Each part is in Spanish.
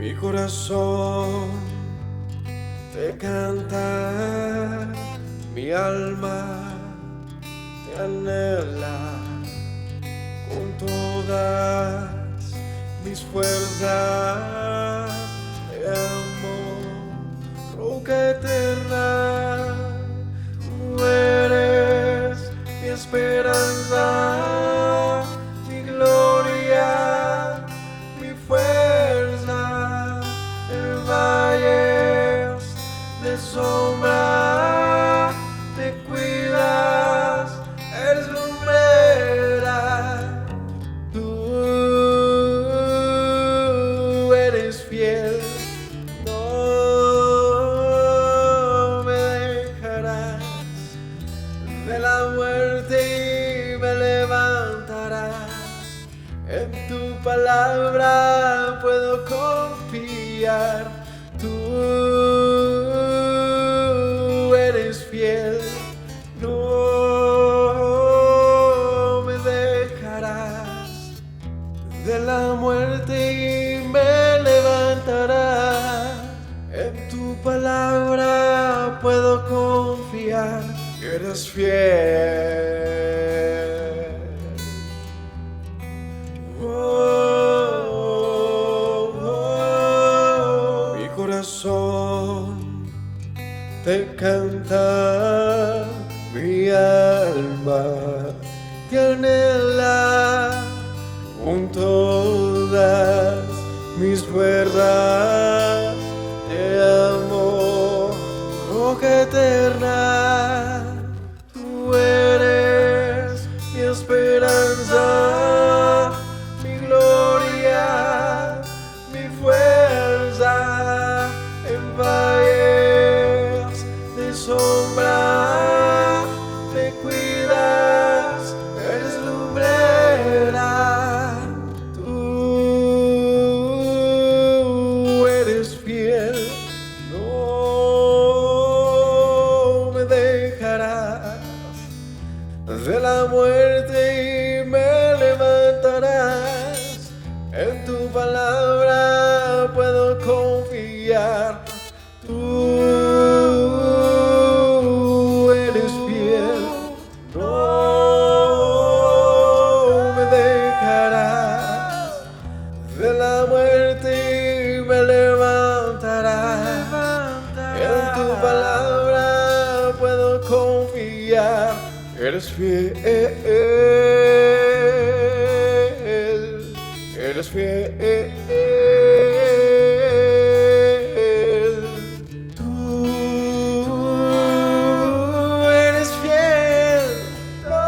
Mi corazón te canta, mi alma te anhela con todas mis fuerzas. Te amo, roca eterna, tú eres mi esperanza, mi gloria, mi fuerza. En valles de sombra te cuidas, eres lumbrera. Tú eres fiel, no me dejarás. De la muerte y me levantarás. En tu palabra puedo confiar. Tú eres fiel, no me dejarás. De la muerte y me levantarás. En tu palabra puedo confiar. Eres fiel. Mi corazón te canta, mi alma te anhela con todas mis fuerzas. Te amo, roca eterna, tú eres mi esperanza, mi gloria, mi fuerza. En valles de sombra te cuidas, eres lumbrera. Tú eres fiel, no me dejarás. De la muerte y me levantarás. En tu palabra puedo confiar. Tú eres fiel, no me dejarás. De la muerte me levantarás. En tu palabra puedo confiar. Eres fiel, eres fiel. Tú eres fiel, no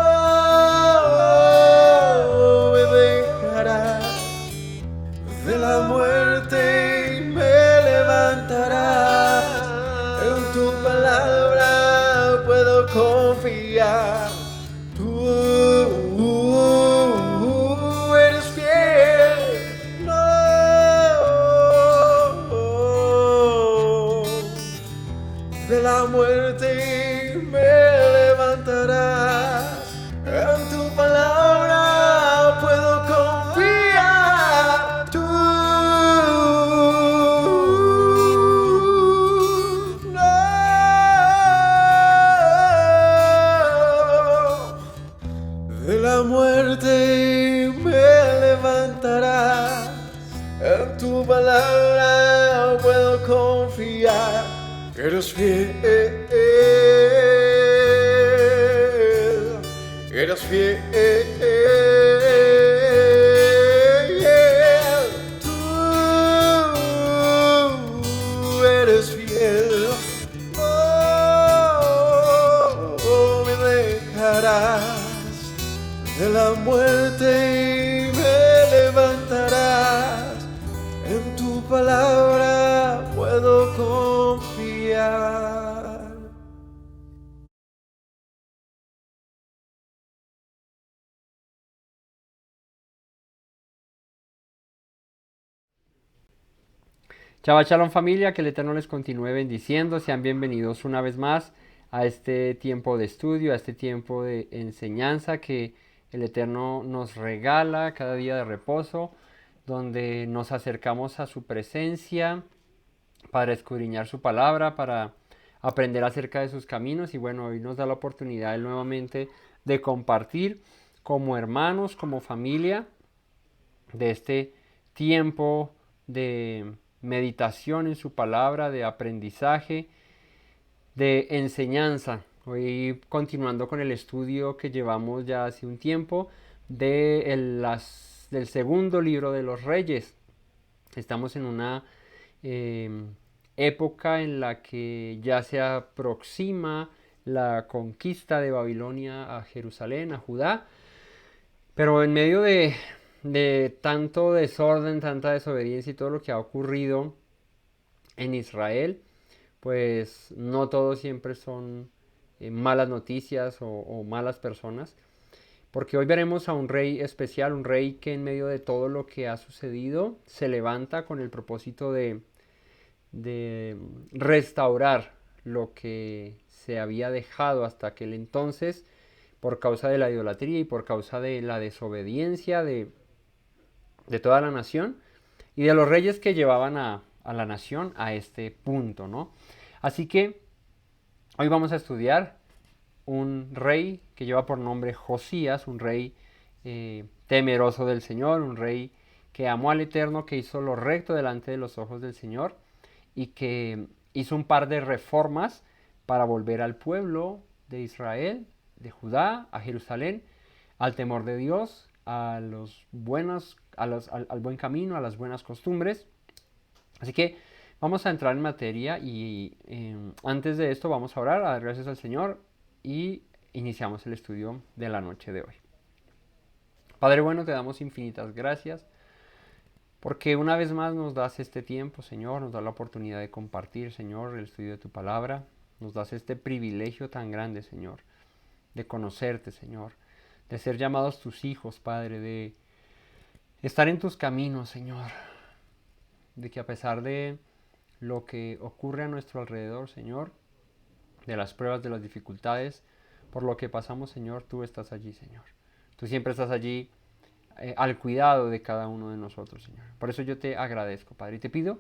me dejarás. De la muerte me levantarás. En tu palabra puedo confiar. Tú eres fiel, no. De la muerte me levantarás. En tu palabra puedo confiar. Tú no. De la muerte me levantarás. En tu palabra puedo confiar. Eres fiel, eres fiel. Tú eres fiel, no me dejarás. De la muerte me levantarás. En tu palabra puedo confiar. Chava Shalom familia, que el Eterno les continúe bendiciendo. Sean bienvenidos una vez más a este tiempo de estudio, a este tiempo de enseñanza que el Eterno nos regala cada día de reposo, donde nos acercamos a su presencia para escudriñar su palabra, para aprender acerca de sus caminos. Y bueno, hoy nos da la oportunidad nuevamente de compartir como hermanos, como familia, de este tiempo de meditación en su palabra, de aprendizaje, de enseñanza. Hoy continuando con el estudio que llevamos ya hace un tiempo del segundo libro de los Reyes. Estamos en una época en la que ya se aproxima la conquista de Babilonia a Jerusalén, a Judá, pero en medio de tanto desorden, tanta desobediencia y todo lo que ha ocurrido en Israel, pues no todo siempre son malas noticias o malas personas, porque hoy veremos a un rey especial, un rey que en medio de todo lo que ha sucedido se levanta con el propósito de restaurar lo que se había dejado hasta aquel entonces por causa de la idolatría y por causa de la desobediencia de toda la nación y de los reyes que llevaban a la nación a este punto, ¿no? Así que hoy vamos a estudiar un rey que lleva por nombre Josías, un rey temeroso del Señor, un rey que amó al Eterno, que hizo lo recto delante de los ojos del Señor y que hizo un par de reformas para volver al pueblo de Israel, de Judá, a Jerusalén, al temor de Dios, al buen camino, a las buenas costumbres. Así que vamos a entrar en materia y antes de esto vamos a orar, a dar gracias al Señor y iniciamos el estudio de la noche de hoy. Padre bueno, te damos infinitas gracias porque una vez más nos das este tiempo, Señor, nos das la oportunidad de compartir, Señor, el estudio de tu palabra, nos das este privilegio tan grande, Señor, de conocerte, Señor, de ser llamados tus hijos, Padre, de estar en tus caminos, Señor, de que a pesar de lo que ocurre a nuestro alrededor, Señor, de las pruebas, de las dificultades, por lo que pasamos, Señor, tú estás allí, Señor. Tú siempre estás allí al cuidado de cada uno de nosotros, Señor. Por eso yo te agradezco, Padre, y te pido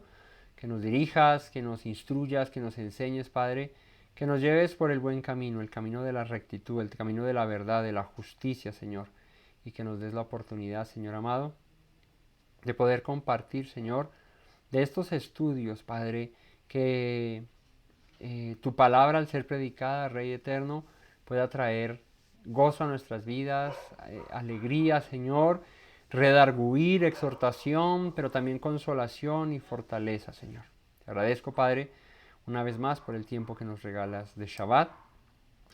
que nos dirijas, que nos instruyas, que nos enseñes, Padre, que nos lleves por el buen camino, el camino de la rectitud, el camino de la verdad, de la justicia, Señor, y que nos des la oportunidad, Señor amado, de poder compartir, Señor, de estos estudios, Padre, que tu palabra al ser predicada, Rey eterno, pueda traer gozo a nuestras vidas, alegría, Señor, redarguir, exhortación, pero también consolación y fortaleza, Señor. Te agradezco, Padre, una vez más por el tiempo que nos regalas de Shabbat,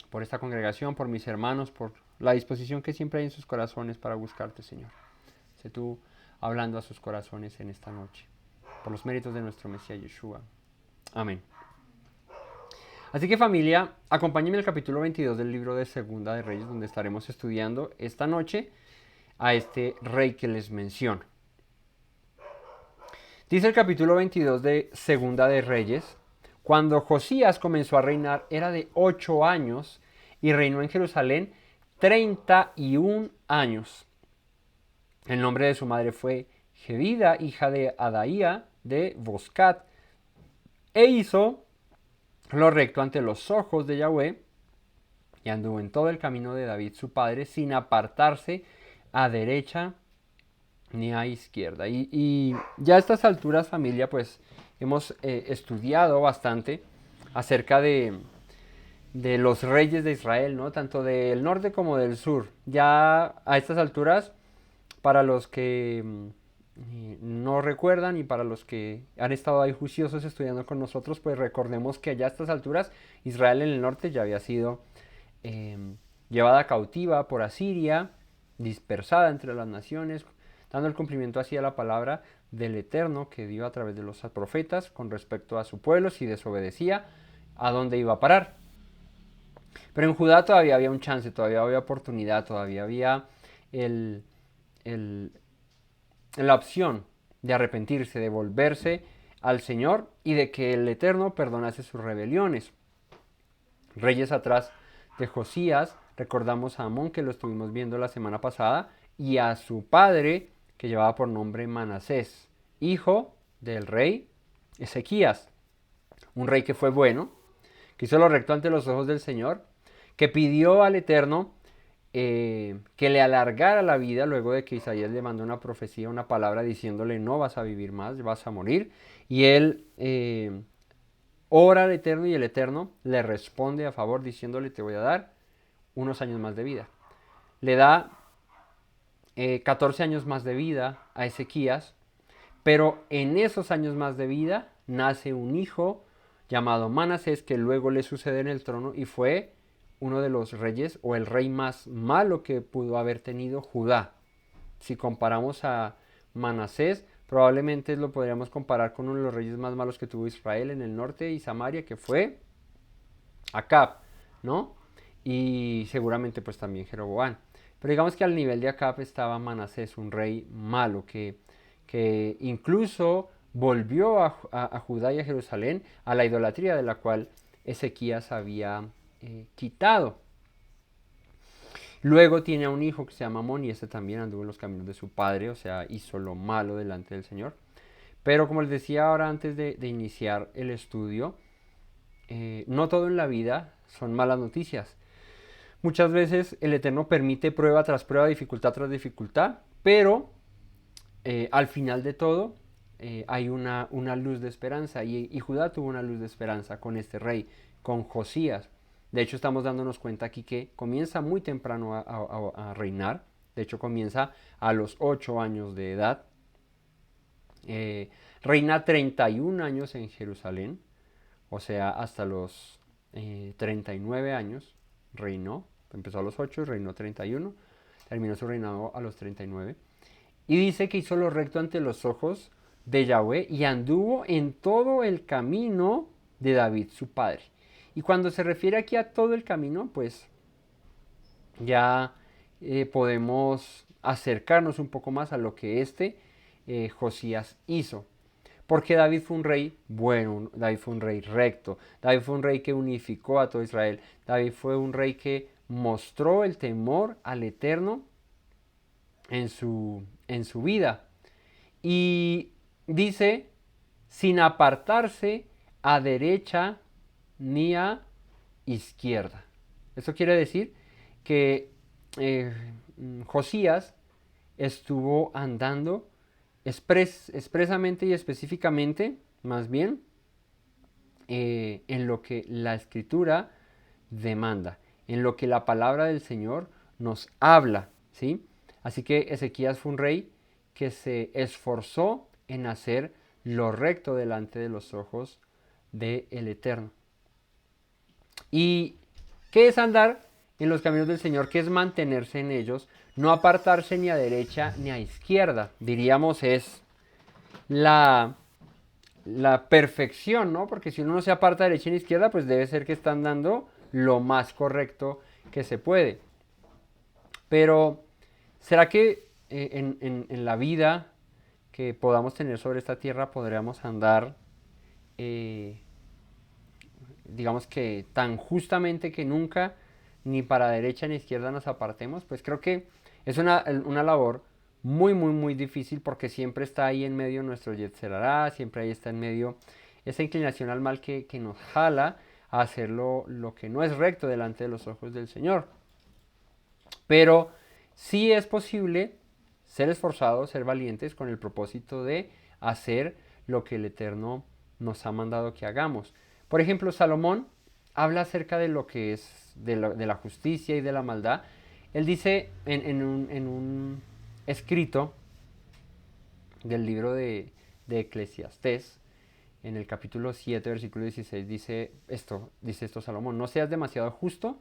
por esta congregación, por mis hermanos, por la disposición que siempre hay en sus corazones para buscarte, Señor. Sé tú hablando a sus corazones en esta noche, por los méritos de nuestro Mesías Yeshua. Amén. Así que familia, acompáñenme al capítulo 22 del libro de Segunda de Reyes, donde estaremos estudiando esta noche a este rey que les menciono. Dice el capítulo 22 de Segunda de Reyes: cuando Josías comenzó a reinar era de 8 años y reinó en Jerusalén 31 años. El nombre de su madre fue Jebida, hija de Adaía de Boscat, e hizo lo recto ante los ojos de Yahweh y anduvo en todo el camino de David su padre sin apartarse a derecha ni a izquierda. Y ya a estas alturas, familia, pues hemos estudiado bastante acerca de los reyes de Israel, ¿no? Tanto del norte como del sur. Ya a estas alturas, para los que no recuerdan y para los que han estado ahí juiciosos estudiando con nosotros, pues recordemos que ya a estas alturas Israel en el norte ya había sido llevada cautiva por Asiria, dispersada entre las naciones, dando el cumplimiento así a la palabra del Eterno que dio a través de los profetas con respecto a su pueblo, si desobedecía, a dónde iba a parar. Pero en Judá todavía había un chance, todavía había oportunidad, todavía había la opción de arrepentirse, de volverse al Señor y de que el Eterno perdonase sus rebeliones. Reyes atrás de Josías, recordamos a Amón, que lo estuvimos viendo la semana pasada, y a su padre, que llevaba por nombre Manasés, hijo del rey Ezequías, un rey que fue bueno, que hizo lo recto ante los ojos del Señor, que pidió al Eterno que le alargara la vida luego de que Isaías le mandó una profecía, una palabra diciéndole no vas a vivir más, vas a morir. Y él ora al Eterno y el Eterno le responde a favor diciéndole te voy a dar unos años más de vida. Le da 14 años más de vida a Ezequías, pero en esos años más de vida nace un hijo llamado Manasés que luego le sucede en el trono y fue uno de los reyes o el rey más malo que pudo haber tenido Judá. Si comparamos a Manasés, probablemente lo podríamos comparar con uno de los reyes más malos que tuvo Israel en el norte y Samaria, que fue Acab, ¿no? Y seguramente pues también Jeroboam. Pero digamos que al nivel de Acab estaba Manasés, un rey malo que incluso volvió a Judá y a Jerusalén a la idolatría de la cual Ezequías había quitado. Luego tiene a un hijo que se llama Amón y este también anduvo en los caminos de su padre, o sea, hizo lo malo delante del Señor. Pero como les decía ahora antes de iniciar el estudio, no todo en la vida son malas noticias. Muchas veces el Eterno permite prueba tras prueba, dificultad tras dificultad, pero al final de todo hay una luz de esperanza y Judá tuvo una luz de esperanza con este rey, con Josías. De hecho estamos dándonos cuenta aquí que comienza muy temprano a reinar, de hecho comienza a los 8 años de edad, reina 31 años en Jerusalén, o sea hasta los 39 años reinó, empezó a los 8 y reinó 31, terminó su reinado a los 39. Y dice que hizo lo recto ante los ojos de Yahweh y anduvo en todo el camino de David, su padre. Y cuando se refiere aquí a todo el camino, pues ya podemos acercarnos un poco más a lo que Josías hizo. Porque David fue un rey bueno, David fue un rey recto, David fue un rey que unificó a todo Israel, David fue un rey que mostró el temor al Eterno en su vida. Y dice, sin apartarse a derecha ni a izquierda. Eso quiere decir que Josías estuvo andando expresamente y específicamente, más bien, en lo que la Escritura demanda, en lo que la palabra del Señor nos habla, ¿sí? Así que Ezequías fue un rey que se esforzó en hacer lo recto delante de los ojos del Eterno. ¿Y qué es andar en los caminos del Señor? ¿Qué es mantenerse en ellos? No apartarse ni a derecha ni a izquierda. Diríamos es la perfección, ¿no? Porque si uno no se aparta a derecha ni a izquierda, pues debe ser que está andando lo más correcto que se puede. Pero, ¿será que en la vida que podamos tener sobre esta tierra podríamos andar, digamos que tan justamente que nunca ni para derecha ni izquierda nos apartemos? Pues creo que es una labor muy, muy, muy difícil porque siempre está ahí en medio nuestro yetzer hará, siempre ahí está en medio esa inclinación al mal que nos jala a hacer lo que no es recto delante de los ojos del Señor. Pero sí es posible ser esforzados, ser valientes con el propósito de hacer lo que el Eterno nos ha mandado que hagamos. Por ejemplo, Salomón habla acerca de lo que es de la justicia y de la maldad. Él dice en un escrito del libro de Eclesiastés, en el capítulo 7, versículo 16, dice esto Salomón: no seas demasiado justo,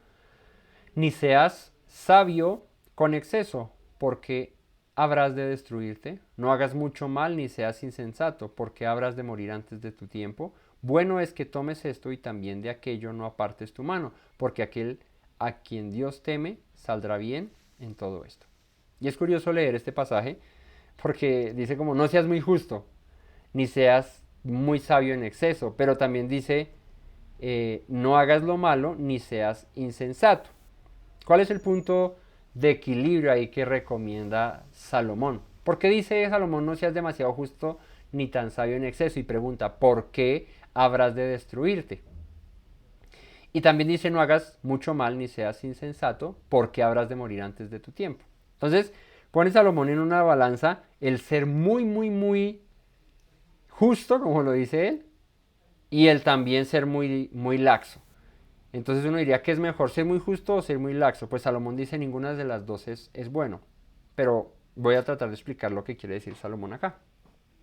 ni seas sabio con exceso, porque habrás de destruirte. No hagas mucho mal, ni seas insensato, porque habrás de morir antes de tu tiempo. Bueno es que tomes esto y también de aquello no apartes tu mano, porque aquel a quien Dios teme saldrá bien en todo esto. Y es curioso leer este pasaje, porque dice como no seas muy justo, ni seas muy sabio en exceso, pero también dice no hagas lo malo, ni seas insensato. ¿Cuál es el punto de equilibrio ahí que recomienda Salomón? ¿Por qué dice Salomón no seas demasiado justo ni tan sabio en exceso? Y pregunta, ¿por qué habrás de destruirte? Y también dice, no hagas mucho mal ni seas insensato, porque habrás de morir antes de tu tiempo. Entonces, pone Salomón en una balanza el ser muy, muy, muy justo, como lo dice él, y el también ser muy, muy laxo. Entonces uno diría que es mejor ser muy justo o ser muy laxo. Pues Salomón dice ninguna de las dos es bueno. Pero voy a tratar de explicar lo que quiere decir Salomón acá.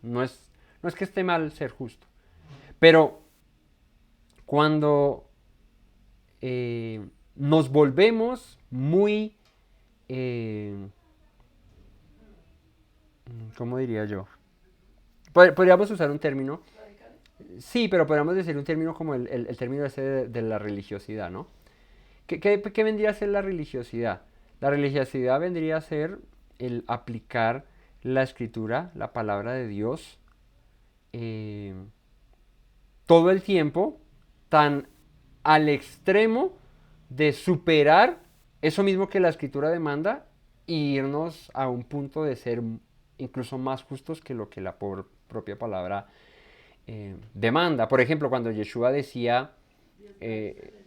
No es que esté mal ser justo. Pero cuando nos volvemos muy, eh, ¿cómo diría yo? Podríamos usar un término, sí, pero podríamos decir un término como el término ese de la religiosidad, ¿no? ¿Qué vendría a ser la religiosidad? La religiosidad vendría a ser el aplicar la escritura, la palabra de Dios, eh, todo el tiempo, tan al extremo de superar eso mismo que la escritura demanda e irnos a un punto de ser incluso más justos que lo que la propia palabra demanda. Por ejemplo, cuando Yeshua decía, eh,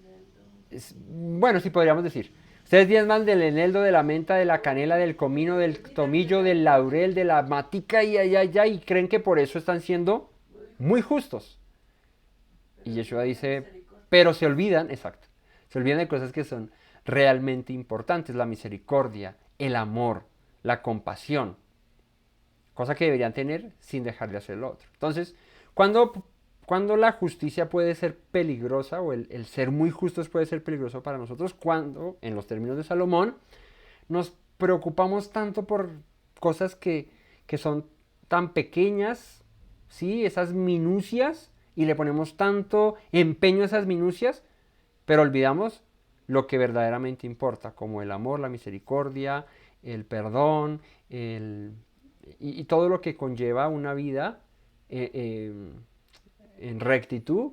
bueno, sí podríamos decir, ustedes diezman del eneldo, de la menta, de la canela, del comino, del tomillo, del laurel, de la matica y creen que por eso están siendo muy justos. Y Yeshua dice, pero se olvidan, exacto, se olvidan de cosas que son realmente importantes, la misericordia, el amor, la compasión, cosa que deberían tener sin dejar de hacer lo otro. Entonces, cuando la justicia puede ser peligrosa o el ser muy justos puede ser peligroso para nosotros, cuando, en los términos de Salomón, nos preocupamos tanto por cosas que son tan pequeñas, ¿sí? Esas minucias, y le ponemos tanto empeño a esas minucias, pero olvidamos lo que verdaderamente importa, como el amor, la misericordia, el perdón, y todo lo que conlleva una vida en rectitud,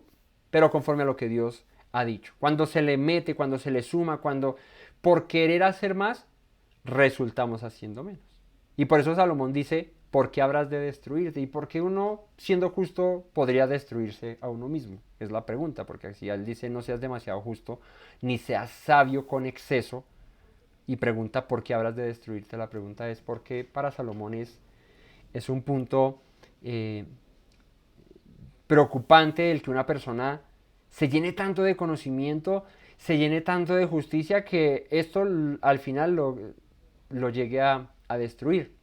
pero conforme a lo que Dios ha dicho. Cuando se le mete, cuando se le suma, cuando por querer hacer más, resultamos haciendo menos. Y por eso Salomón dice, ¿por qué habrás de destruirte? ¿Y por qué uno, siendo justo, podría destruirse a uno mismo? Es la pregunta, porque si él dice no seas demasiado justo, ni seas sabio con exceso, y pregunta por qué habrás de destruirte, la pregunta es por qué para Salomón es un punto preocupante el que una persona se llene tanto de conocimiento, se llene tanto de justicia, que esto al final lo llegue a destruir.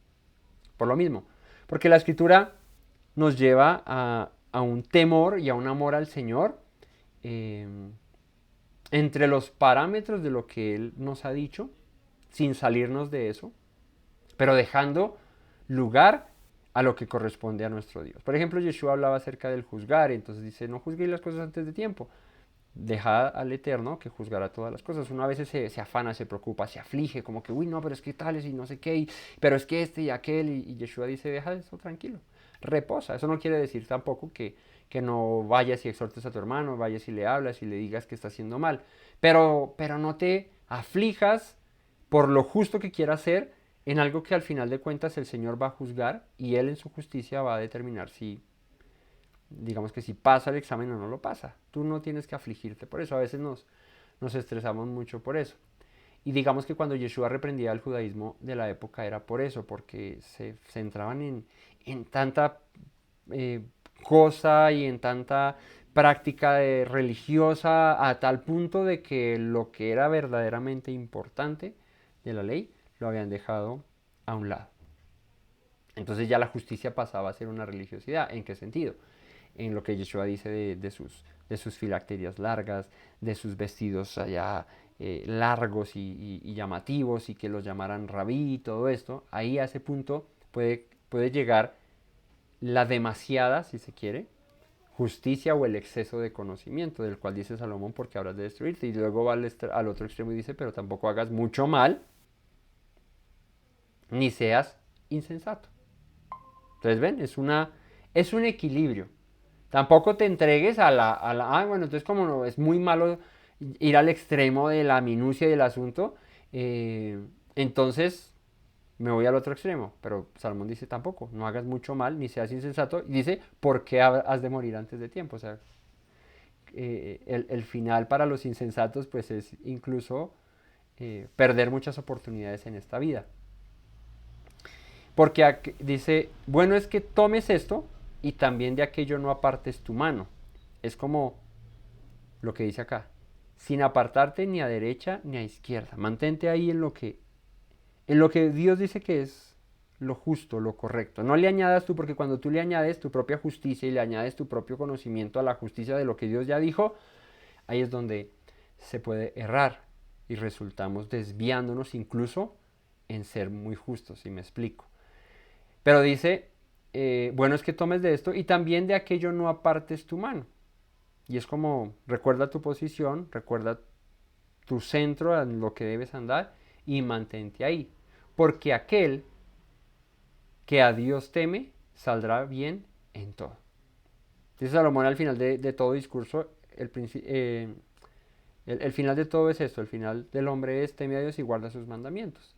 Por lo mismo. Porque la escritura nos lleva a un temor y a un amor al Señor eh, entre los parámetros de lo que Él nos ha dicho, sin salirnos de eso, pero dejando lugar a lo que corresponde a nuestro Dios. Por ejemplo, Yeshua hablaba acerca del juzgar, entonces dice, no juzguéis las cosas antes de tiempo. Dejad al Eterno que juzgará todas las cosas. Uno a veces se afana, se preocupa, se aflige, como que, uy, no, pero es que tales y no sé qué, pero es que este y aquel, y Yeshua dice, deja eso tranquilo, reposa. Eso no quiere decir tampoco que no vayas y exhortes a tu hermano, vayas y le hablas y le digas que está haciendo mal, pero no te aflijas por lo justo que quiera hacer en algo que al final de cuentas el Señor va a juzgar y Él en su justicia va a determinar si, digamos que si pasa el examen o no lo pasa. Tú no tienes que afligirte por eso. A veces nos estresamos mucho por eso. Y digamos que cuando Yeshua reprendía al judaísmo de la época era por eso, porque se centraban en tanta eh, cosa y en tanta práctica religiosa a tal punto de que lo que era verdaderamente importante de la ley lo habían dejado a un lado. Entonces ya la justicia pasaba a ser una religiosidad. ¿En qué sentido? En lo que Yeshua dice de sus filacterias largas, de sus vestidos allá largos y llamativos, y que los llamaran rabí y todo esto. Ahí a ese punto puede llegar la demasiada, si se quiere, justicia o el exceso de conocimiento, del cual dice Salomón, porque habrás de destruirte. Y luego va al otro extremo y dice, pero tampoco hagas mucho mal, ni seas insensato. Entonces, ven, es un equilibrio. Tampoco te entregues bueno, entonces como no, es muy malo ir al extremo de la minucia del asunto, entonces Me voy al otro extremo, pero Salomón dice tampoco, no hagas mucho mal, ni seas insensato, y dice, ¿por qué has de morir antes de tiempo? O sea, el final para los insensatos pues es incluso perder muchas oportunidades en esta vida. Porque dice, bueno es que tomes esto y también de aquello no apartes tu mano. Es como lo que dice acá, sin apartarte ni a derecha ni a izquierda. Mantente ahí en lo que Dios dice que es lo justo, lo correcto. No le añadas tú, porque cuando tú le añades tu propia justicia y le añades tu propio conocimiento a la justicia de lo que Dios ya dijo, ahí es donde se puede errar y resultamos desviándonos incluso en ser muy justos, si me explico. Pero dice, bueno es que tomes de esto y también de aquello no apartes tu mano. Y es como, recuerda tu posición, recuerda tu centro en lo que debes andar y mantente ahí. Porque aquel que a Dios teme saldrá bien en todo. Dice Salomón al final de todo discurso, el final de todo es esto, el final del hombre es teme a Dios y guarda sus mandamientos.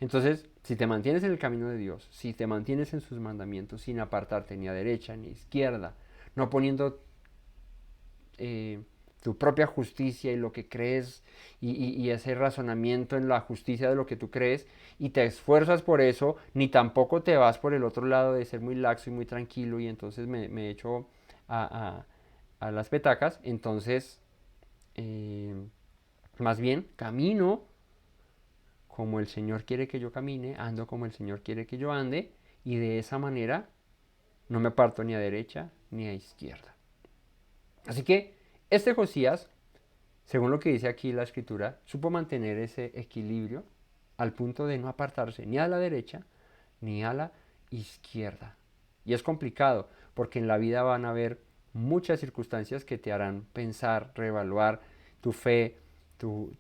Entonces, si te mantienes en el camino de Dios, si te mantienes en sus mandamientos sin apartarte ni a derecha ni a izquierda, no poniendo tu propia justicia y lo que crees y ese razonamiento en la justicia de lo que tú crees y te esfuerzas por eso, ni tampoco te vas por el otro lado de ser muy laxo y muy tranquilo y entonces me echo a las petacas, entonces eh, más bien camino como el Señor quiere que yo camine, ando como el Señor quiere que yo ande y de esa manera no me aparto ni a derecha ni a izquierda. Así que este Josías, según lo que dice aquí la escritura, supo mantener ese equilibrio al punto de no apartarse ni a la derecha ni a la izquierda. Y es complicado porque en la vida van a haber muchas circunstancias que te harán pensar, reevaluar tu fe, tu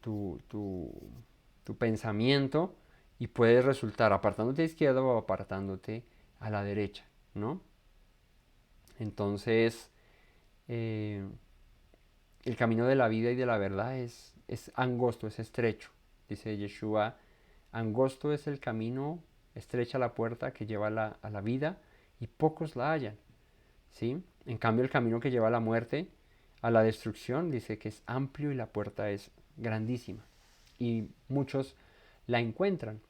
pensamiento y puedes resultar apartándote a la izquierda o apartándote a la derecha, ¿no? Entonces, eh, el camino de la vida y de la verdad es angosto, es estrecho. Dice Yeshua, angosto es el camino, estrecha la puerta que lleva a la vida y pocos la hallan. ¿Sí? En cambio, el camino que lleva a la muerte, a la destrucción, dice que es amplio y la puerta es grandísima. Y muchos la encuentran.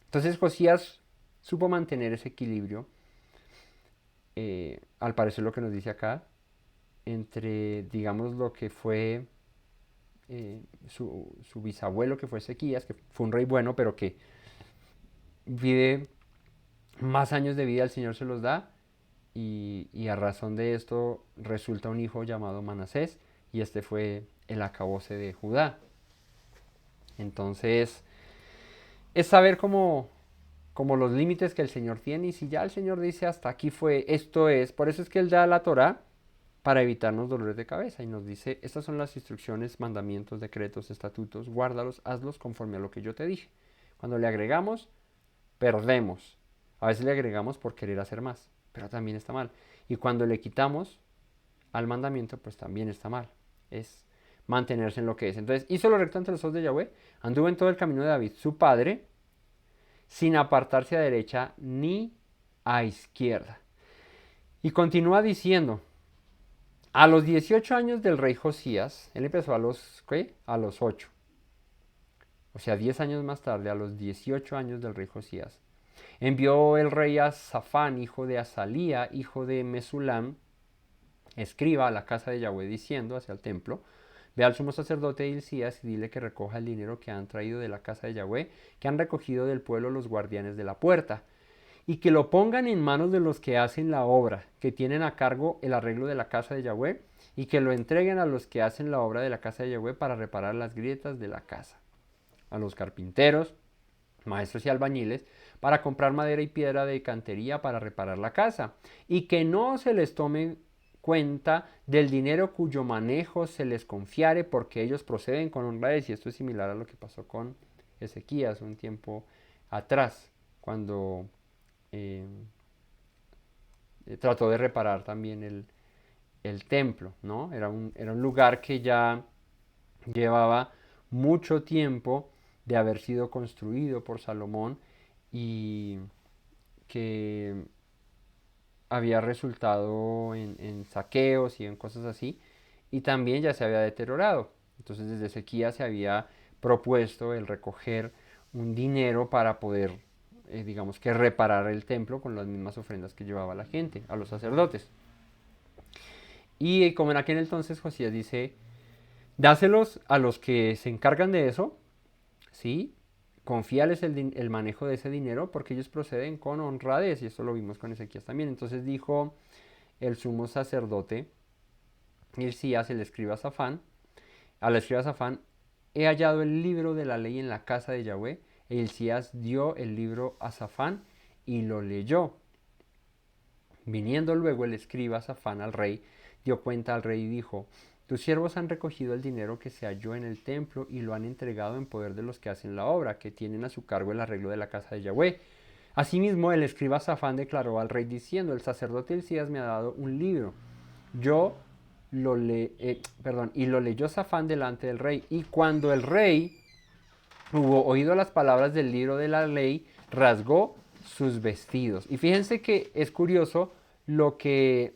Entonces Josías supo mantener ese equilibrio, al parecer lo que nos dice acá, entre, digamos, lo que fue su bisabuelo, que fue Ezequías, que fue un rey bueno, pero que vive más años de vida, el Señor se los da, y a razón de esto resulta un hijo llamado Manasés, y este fue el acabose de Judá. Entonces, es saber como los límites que el Señor tiene, y si ya el Señor dice hasta aquí fue, esto es, por eso es que Él da la Torá, para evitarnos dolores de cabeza y nos dice, estas son las instrucciones, mandamientos, decretos, estatutos, guárdalos, hazlos conforme a lo que yo te dije. Cuando le agregamos, perdemos. A veces le agregamos por querer hacer más, pero también está mal. Y cuando le quitamos al mandamiento, pues también está mal. Es mantenerse en lo que es. Entonces, hizo lo recto ante los ojos de Yahweh, anduvo en todo el camino de David, su padre, sin apartarse a derecha ni a izquierda. Y continúa diciendo, a los 18 años del rey Josías, él empezó ¿qué? A los 8. O sea, 10 años más tarde, a los 18 años del rey Josías, envió el rey a Safán, hijo de Azalía, hijo de Mesulam, escriba a la casa de Yahweh diciendo hacia el templo, ve al sumo sacerdote Hilcías y dile que recoja el dinero que han traído de la casa de Yahweh, que han recogido del pueblo los guardianes de la puerta, y que lo pongan en manos de los que hacen la obra, que tienen a cargo el arreglo de la casa de Yahweh, y que lo entreguen a los que hacen la obra de la casa de Yahweh para reparar las grietas de la casa, a los carpinteros, maestros y albañiles, para comprar madera y piedra de cantería para reparar la casa, y que no se les tome cuenta del dinero cuyo manejo se les confiare, porque ellos proceden con honradez, y esto es similar a lo que pasó con Ezequías un tiempo atrás, cuando trató de reparar también el templo, ¿no? Era un lugar que ya llevaba mucho tiempo de haber sido construido por Salomón y que había resultado en saqueos y en cosas así, y también ya se había deteriorado. Entonces desde Ezequías se había propuesto el recoger un dinero para poder, digamos que reparar el templo con las mismas ofrendas que llevaba la gente, a los sacerdotes. Y como en aquel entonces Josías dice, dáselos a los que se encargan de eso, ¿sí? Confíales el manejo de ese dinero porque ellos proceden con honradez, y esto lo vimos con Ezequías también. Entonces dijo el sumo sacerdote Hilcías, el escriba Safán, al escriba Safán, he hallado el libro de la ley en la casa de Yahweh. E Hilcías dio el libro a Safán y lo leyó. Viniendo luego el escriba Safán al rey, dio cuenta al rey y dijo, tus siervos han recogido el dinero que se halló en el templo y lo han entregado en poder de los que hacen la obra, que tienen a su cargo el arreglo de la casa de Yahweh. Asimismo, el escriba Safán declaró al rey diciendo, el sacerdote Hilcías me ha dado un libro. Yo y lo leyó Safán delante del rey. Y cuando el rey hubo oído las palabras del libro de la ley, rasgó sus vestidos. Y fíjense que es curioso lo que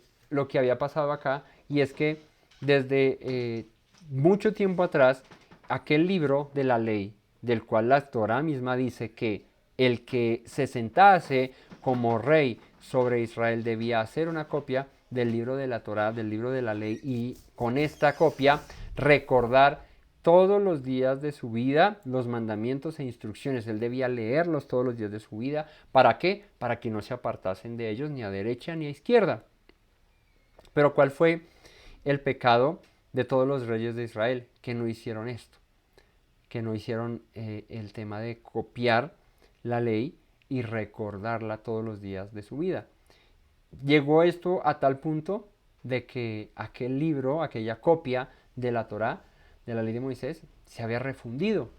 había pasado acá, y es que desde mucho tiempo atrás, aquel libro de la ley, del cual la Torá misma dice que el que se sentase como rey sobre Israel debía hacer una copia del libro de la Torá, del libro de la ley, y con esta copia recordar todos los días de su vida los mandamientos e instrucciones. Él debía leerlos todos los días de su vida. ¿Para qué? Para que no se apartasen de ellos ni a derecha ni a izquierda. Pero ¿cuál fue el pecado de todos los reyes de Israel? Que no hicieron esto, que no hicieron el tema de copiar la ley y recordarla todos los días de su vida. Llegó esto a tal punto de que aquel libro, aquella copia de la Torá, de la ley de Moisés, se había refundido.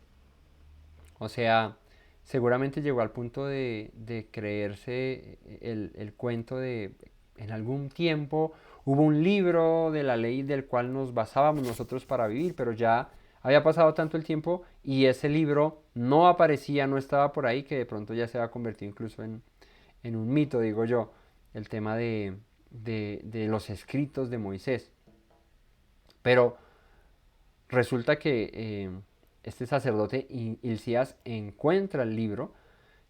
O sea, seguramente llegó al punto de creerse el cuento de en algún tiempo hubo un libro de la ley del cual nos basábamos nosotros para vivir, pero ya había pasado tanto el tiempo y ese libro no aparecía, no estaba por ahí, que de pronto ya se va a convertir incluso en un mito, digo yo, el tema de los escritos de Moisés. Pero resulta que este sacerdote Hilcías encuentra el libro,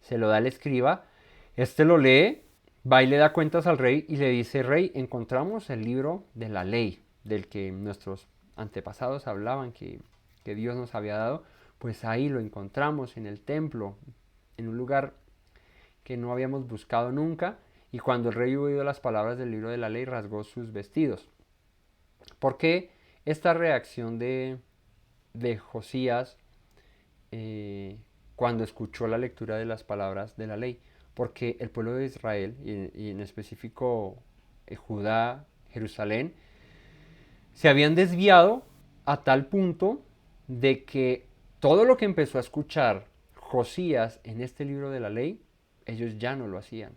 se lo da al escriba, este lo lee, va y le da cuentas al rey y le dice, rey, encontramos el libro de la ley, del que nuestros antepasados hablaban, que Dios nos había dado, pues ahí lo encontramos en el templo, en un lugar que no habíamos buscado nunca, y cuando el rey hubo oído las palabras del libro de la ley, rasgó sus vestidos. ¿Por qué esta reacción de Josías cuando escuchó la lectura de las palabras de la ley? Porque el pueblo de Israel, y en específico Judá, Jerusalén, se habían desviado a tal punto de que todo lo que empezó a escuchar Josías en este libro de la ley, ellos ya no lo hacían.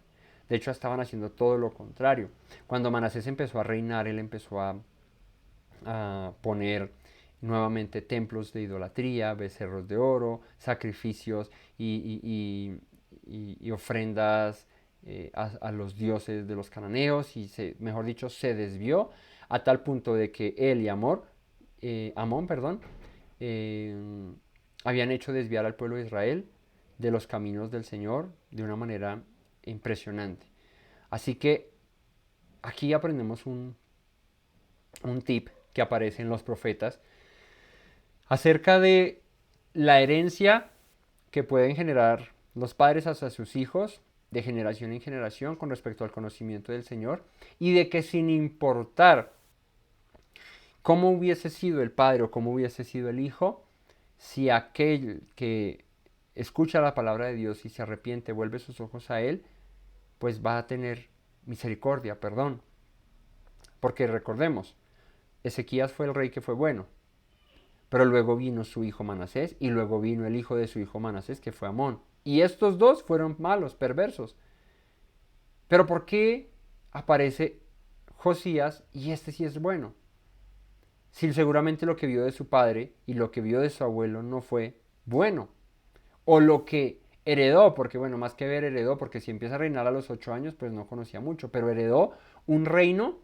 De hecho, estaban haciendo todo lo contrario. Cuando Manasés empezó a reinar, él empezó a poner nuevamente templos de idolatría, becerros de oro, sacrificios y ofrendas a los dioses de los cananeos, y mejor dicho, se desvió a tal punto de que él y Amón, habían hecho desviar al pueblo de Israel de los caminos del Señor de una manera impresionante. Así que aquí aprendemos un tip que aparece en los profetas acerca de la herencia que pueden generar los padres hacia sus hijos de generación en generación con respecto al conocimiento del Señor, y de que sin importar cómo hubiese sido el padre o cómo hubiese sido el hijo, si aquel que escucha la palabra de Dios y se arrepiente, vuelve sus ojos a Él, pues va a tener misericordia, perdón. Porque recordemos, Ezequías fue el rey que fue bueno, pero luego vino su hijo Manasés, y luego vino el hijo de su hijo Manasés, que fue Amón. Y estos dos fueron malos, perversos. Pero ¿por qué aparece Josías y este sí es bueno? Si seguramente lo que vio de su padre y lo que vio de su abuelo no fue bueno. O lo que heredó, porque bueno, más que ver heredó, porque si empieza a reinar a los 8 años, pues no conocía mucho, pero heredó un reino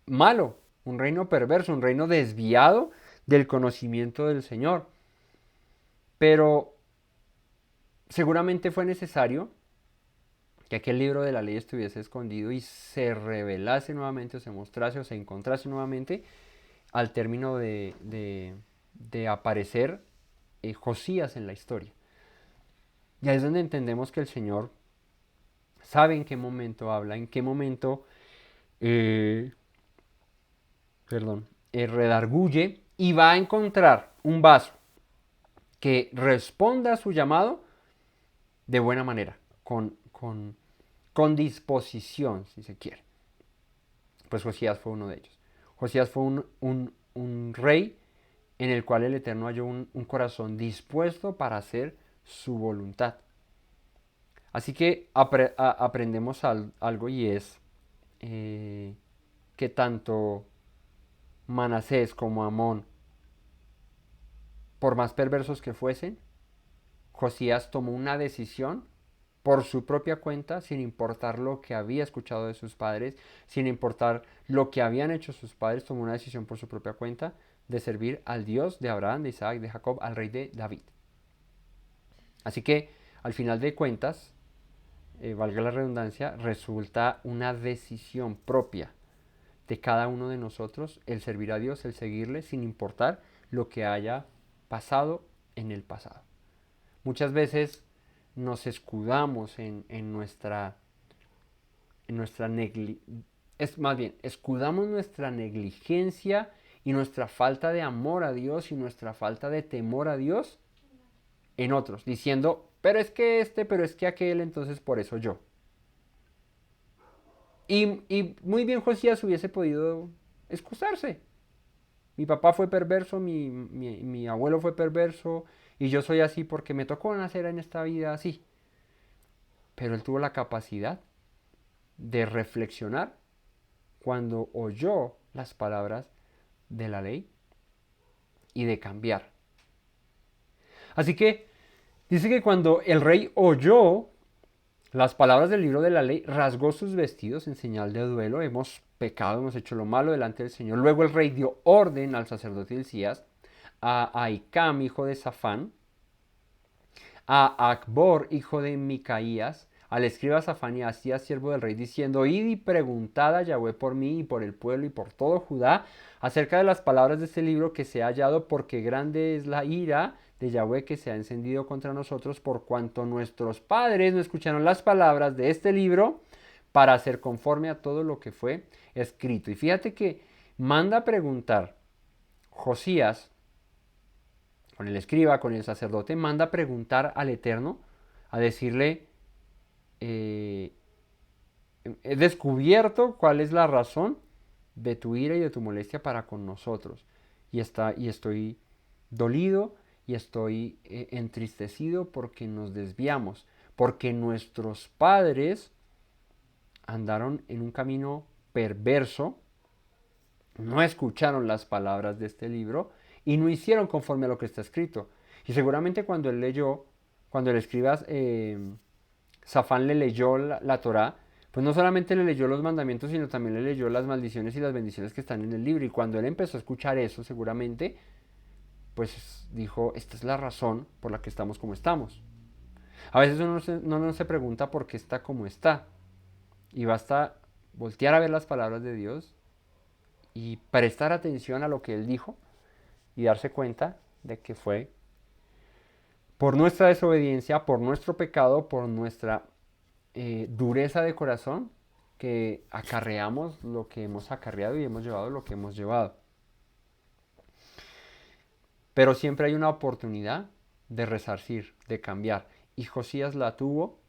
malo, un reino perverso, un reino desviado del conocimiento del Señor. Pero seguramente fue necesario que aquel libro de la ley estuviese escondido y se revelase nuevamente, o se mostrase, o se encontrase nuevamente al término de aparecer Josías en la historia. Y ahí es donde entendemos que el Señor sabe en qué momento habla, en qué momento, eh, redarguye, y va a encontrar un vaso que responda a su llamado de buena manera, con disposición, si se quiere. Pues Josías fue uno de ellos. Josías fue un rey en el cual el Eterno halló un corazón dispuesto para hacer su voluntad. Así que aprendemos algo, y es que tanto Manasés como Amón, por más perversos que fuesen, Josías tomó una decisión por su propia cuenta, sin importar lo que había escuchado de sus padres, sin importar lo que habían hecho sus padres, tomó una decisión por su propia cuenta de servir al Dios de Abraham, de Isaac, de Jacob, al rey de David. Así que, al final de cuentas, valga la redundancia, resulta una decisión propia de cada uno de nosotros el servir a Dios, el seguirle, sin importar lo que haya pasado en el pasado. Muchas veces nos escudamos en nuestra es más bien, escudamos nuestra negligencia y nuestra falta de amor a Dios y nuestra falta de temor a Dios en otros, diciendo, pero es que pero es que aquel, entonces por eso yo. Y muy bien Josías hubiese podido excusarse. Mi papá fue perverso, mi abuelo fue perverso, y yo soy así porque me tocó nacer en esta vida así. Pero él tuvo la capacidad de reflexionar cuando oyó las palabras de la ley y de cambiar. Así que dice que cuando el rey oyó las palabras del libro de la ley, rasgó sus vestidos en señal de duelo. Hemos pecado, hemos hecho lo malo delante del Señor. Luego el rey dio orden al sacerdote Hilcías, a Ahicam, hijo de Safán, a Acbor, hijo de Micaías, al escriba Safán y a Asías, siervo del rey, diciendo, id y preguntad a Yahweh por mí y por el pueblo y por todo Judá acerca de las palabras de este libro que se ha hallado, porque grande es la ira de Yahweh que se ha encendido contra nosotros, por cuanto nuestros padres no escucharon las palabras de este libro para hacer conforme a todo lo que fue escrito. Y fíjate que manda a preguntar Josías, con el escriba, con el sacerdote, manda a preguntar al Eterno, a decirle, he descubierto cuál es la razón de tu ira y de tu molestia para con nosotros. Y estoy dolido y estoy entristecido porque nos desviamos, porque nuestros padres andaron en un camino perverso, no escucharon las palabras de este libro y no hicieron conforme a lo que está escrito. Y seguramente cuando él leyó, cuando el escriba Safán le leyó la Torá, pues no solamente le leyó los mandamientos, sino también le leyó las maldiciones y las bendiciones que están en el libro. Y cuando él empezó a escuchar eso, seguramente, pues dijo, esta es la razón por la que estamos como estamos. A veces uno no se pregunta por qué está como está. Y basta voltear a ver las palabras de Dios y prestar atención a lo que Él dijo y darse cuenta de que fue por nuestra desobediencia, por nuestro pecado, por nuestra dureza de corazón, que acarreamos lo que hemos acarreado y hemos llevado lo que hemos llevado. Pero siempre hay una oportunidad de resarcir, de cambiar. Y Josías la tuvo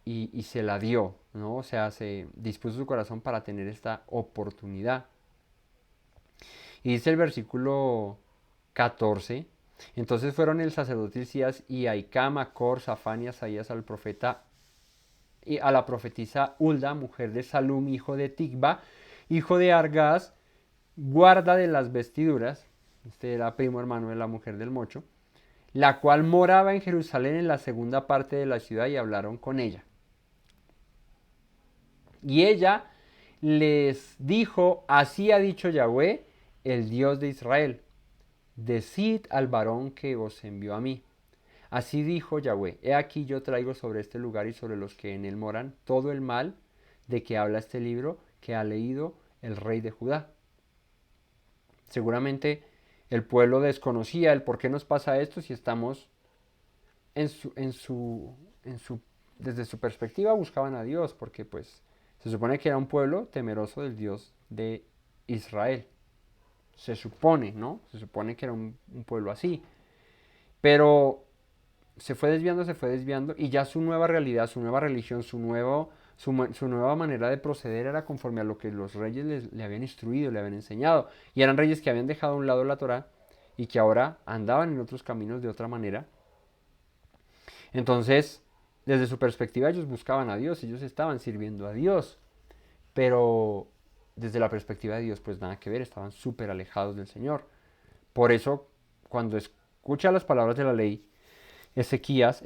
y se la dio, ¿no? O sea, se dispuso su corazón para tener esta oportunidad. Y dice el versículo 14, entonces fueron el sacerdote Hilcías y Ahicam, Acor, Safán y Asaías al profeta y a la profetisa Hulda, mujer de Salum, hijo de Tigba, hijo de Argaz, guarda de las vestiduras, este era primo hermano de la mujer del mocho, la cual moraba en Jerusalén en la segunda parte de la ciudad, y hablaron con ella. Y ella les dijo: así ha dicho Yahweh, el Dios de Israel: decid al varón que os envió a mí. Así dijo Yahweh: he aquí yo traigo sobre este lugar y sobre los que en él moran todo el mal de que habla este libro que ha leído el rey de Judá. Seguramente el pueblo desconocía el por qué nos pasa esto si estamos en su, desde su perspectiva buscaban a Dios, porque pues se supone que era un pueblo temeroso del Dios de Israel. Se supone, ¿no? Se supone que era un pueblo así. Pero se fue desviando y ya su nueva realidad, su nueva religión, su nueva manera de proceder era conforme a lo que los reyes le habían instruido, le habían enseñado. Y eran reyes que habían dejado a un lado la Torá y que ahora andaban en otros caminos de otra manera. Entonces, desde su perspectiva, ellos buscaban a Dios, ellos estaban sirviendo a Dios, pero desde la perspectiva de Dios, pues nada que ver, estaban súper alejados del Señor. Por eso, cuando escucha las palabras de la ley,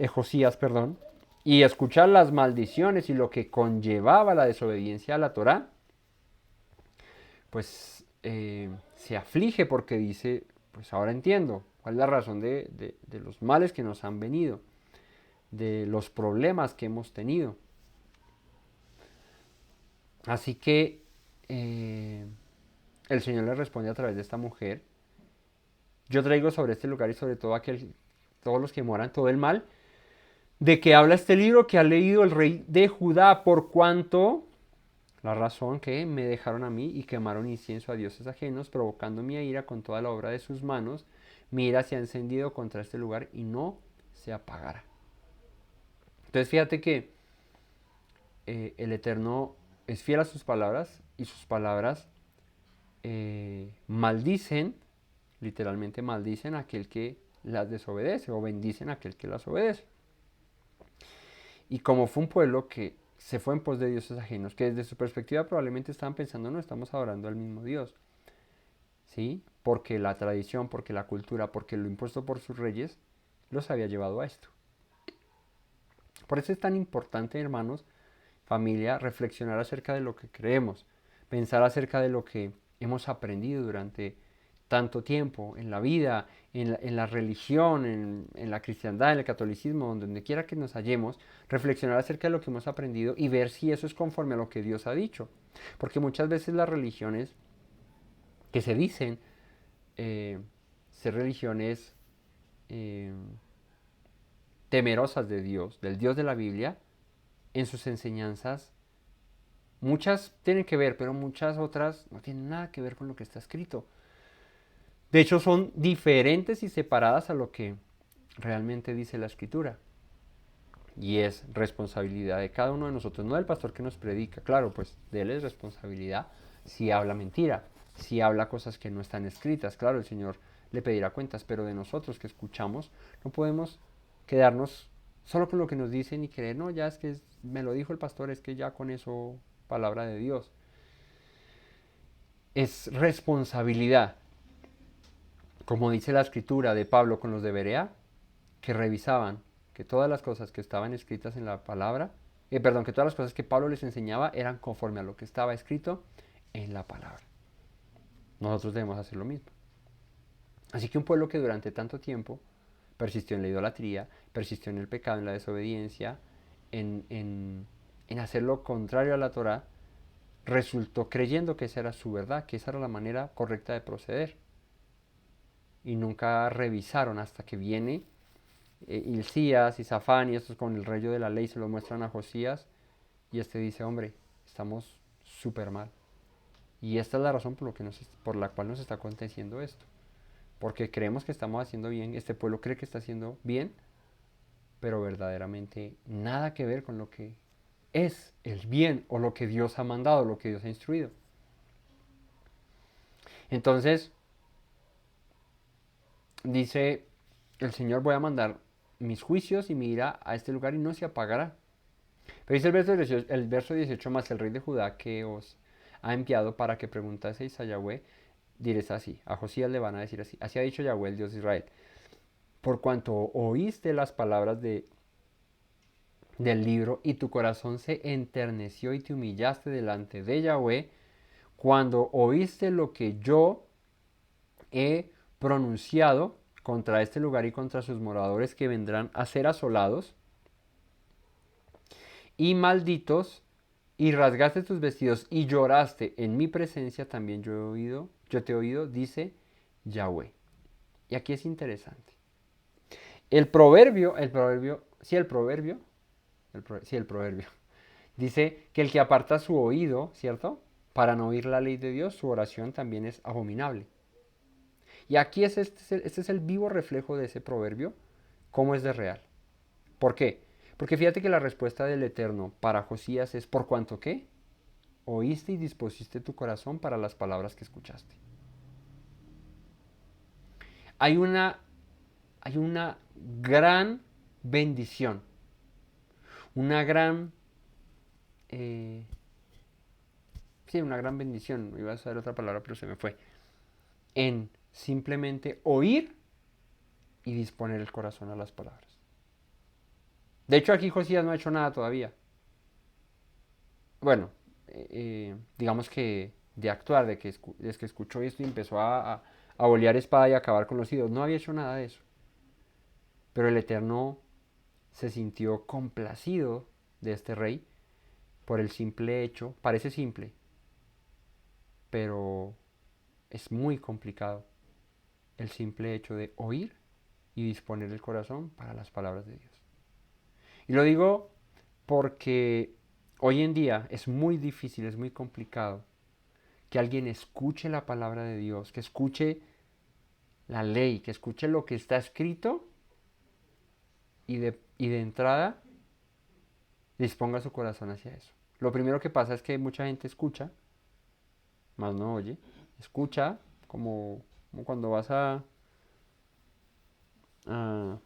Josías, perdón, y escucha las maldiciones y lo que conllevaba la desobediencia a la Torá, pues se aflige porque dice: pues ahora entiendo cuál es la razón de los males que nos han venido, de los problemas que hemos tenido. Así que el Señor le responde a través de esta mujer: yo traigo sobre este lugar y sobre todos los que moran todo el mal de que habla este libro que ha leído el rey de Judá, por cuanto la razón que me dejaron a mí y quemaron incienso a dioses ajenos, provocando mi ira con toda la obra de sus manos. Mi ira se ha encendido contra este lugar y no se apagará. Entonces fíjate que el Eterno es fiel a sus palabras, y sus palabras maldicen, literalmente maldicen a aquel que las desobedece, o bendicen a aquel que las obedece. Y como fue un pueblo que se fue en pos de dioses ajenos, que desde su perspectiva probablemente estaban pensando: no, estamos adorando al mismo Dios, ¿sí? Porque la tradición, porque la cultura, porque lo impuesto por sus reyes los había llevado a esto. Por eso es tan importante, hermanos, familia, reflexionar acerca de lo que creemos, pensar acerca de lo que hemos aprendido durante tanto tiempo en la vida, en la religión, en la cristiandad, en el catolicismo, donde quiera que nos hallemos, reflexionar acerca de lo que hemos aprendido y ver si eso es conforme a lo que Dios ha dicho. Porque muchas veces las religiones que se dicen ser religiones eh, temerosas de Dios, del Dios de la Biblia, en sus enseñanzas, muchas tienen que ver, pero muchas otras no tienen nada que ver con lo que está escrito. De hecho, son diferentes y separadas a lo que realmente dice la Escritura. Y es responsabilidad de cada uno de nosotros, no del pastor que nos predica. Claro, pues de él es responsabilidad si habla mentira, si habla cosas que no están escritas. Claro, el Señor le pedirá cuentas, pero de nosotros que escuchamos no podemos quedarnos solo con lo que nos dicen y creer: no, ya es que me lo dijo el pastor, es que ya con eso, palabra de Dios. Es responsabilidad, como dice la Escritura de Pablo con los de Berea, que revisaban que todas las cosas que estaban escritas en la palabra, perdón, que todas las cosas que Pablo les enseñaba eran conforme a lo que estaba escrito en la palabra. Nosotros debemos hacer lo mismo. Así que un pueblo que durante tanto tiempo persistió en la idolatría, persistió en el pecado, en la desobediencia, en hacer lo contrario a la Torá, resultó creyendo que esa era su verdad, que esa era la manera correcta de proceder. Y nunca revisaron hasta que viene Hilcías y Safán y estos con el rollo de la ley se lo muestran a Josías, y este dice: hombre, estamos súper mal. Y esta es la razón por la cual nos está aconteciendo esto. Porque creemos que estamos haciendo bien, este pueblo cree que está haciendo bien, pero verdaderamente nada que ver con lo que es el bien, o lo que Dios ha mandado, lo que Dios ha instruido. Entonces, dice el Señor: voy a mandar mis juicios y mi ira a este lugar y no se apagará. Pero dice el verso 18 más: el rey de Judá que os ha enviado para que preguntaseis a Yahweh, diréis así: a Josías le van a decir así: así ha dicho Yahweh, el Dios de Israel. por cuanto oíste las palabras del libro y tu corazón se enterneció y te humillaste delante de Yahweh, cuando oíste lo que yo he pronunciado contra este lugar y contra sus moradores que vendrán a ser asolados y malditos, y rasgaste tus vestidos y lloraste en mi presencia, también yo te he oído, dice Yahweh. Y aquí es interesante. El proverbio, dice que el que aparta su oído, ¿cierto? Para no oír la ley de Dios, su oración también es abominable. Y aquí este es el vivo reflejo de ese proverbio, cómo es de real. ¿Por qué? Porque fíjate que la respuesta del Eterno para Josías es ¿por cuanto qué? Oíste y dispusiste tu corazón para las palabras que escuchaste. Hay una, hay una gran bendición, una gran, eh, sí, una gran bendición, iba a usar otra palabra pero se me fue, en simplemente oír y disponer el corazón a las palabras. De hecho aquí Josías no ha hecho nada todavía. Bueno, digamos que de actuar, desde que escuchó esto y empezó a bolear espada y acabar con los ídolos, no había hecho nada de eso. Pero el Eterno se sintió complacido de este rey por el simple hecho, parece simple, pero es muy complicado, el simple hecho de oír y disponer el corazón para las palabras de Dios. Y lo digo porque hoy en día es muy difícil, es muy complicado que alguien escuche la palabra de Dios, que escuche la ley, que escuche lo que está escrito y de entrada disponga su corazón hacia eso. Lo primero que pasa es que mucha gente escucha, más no oye, escucha como cuando vas a, a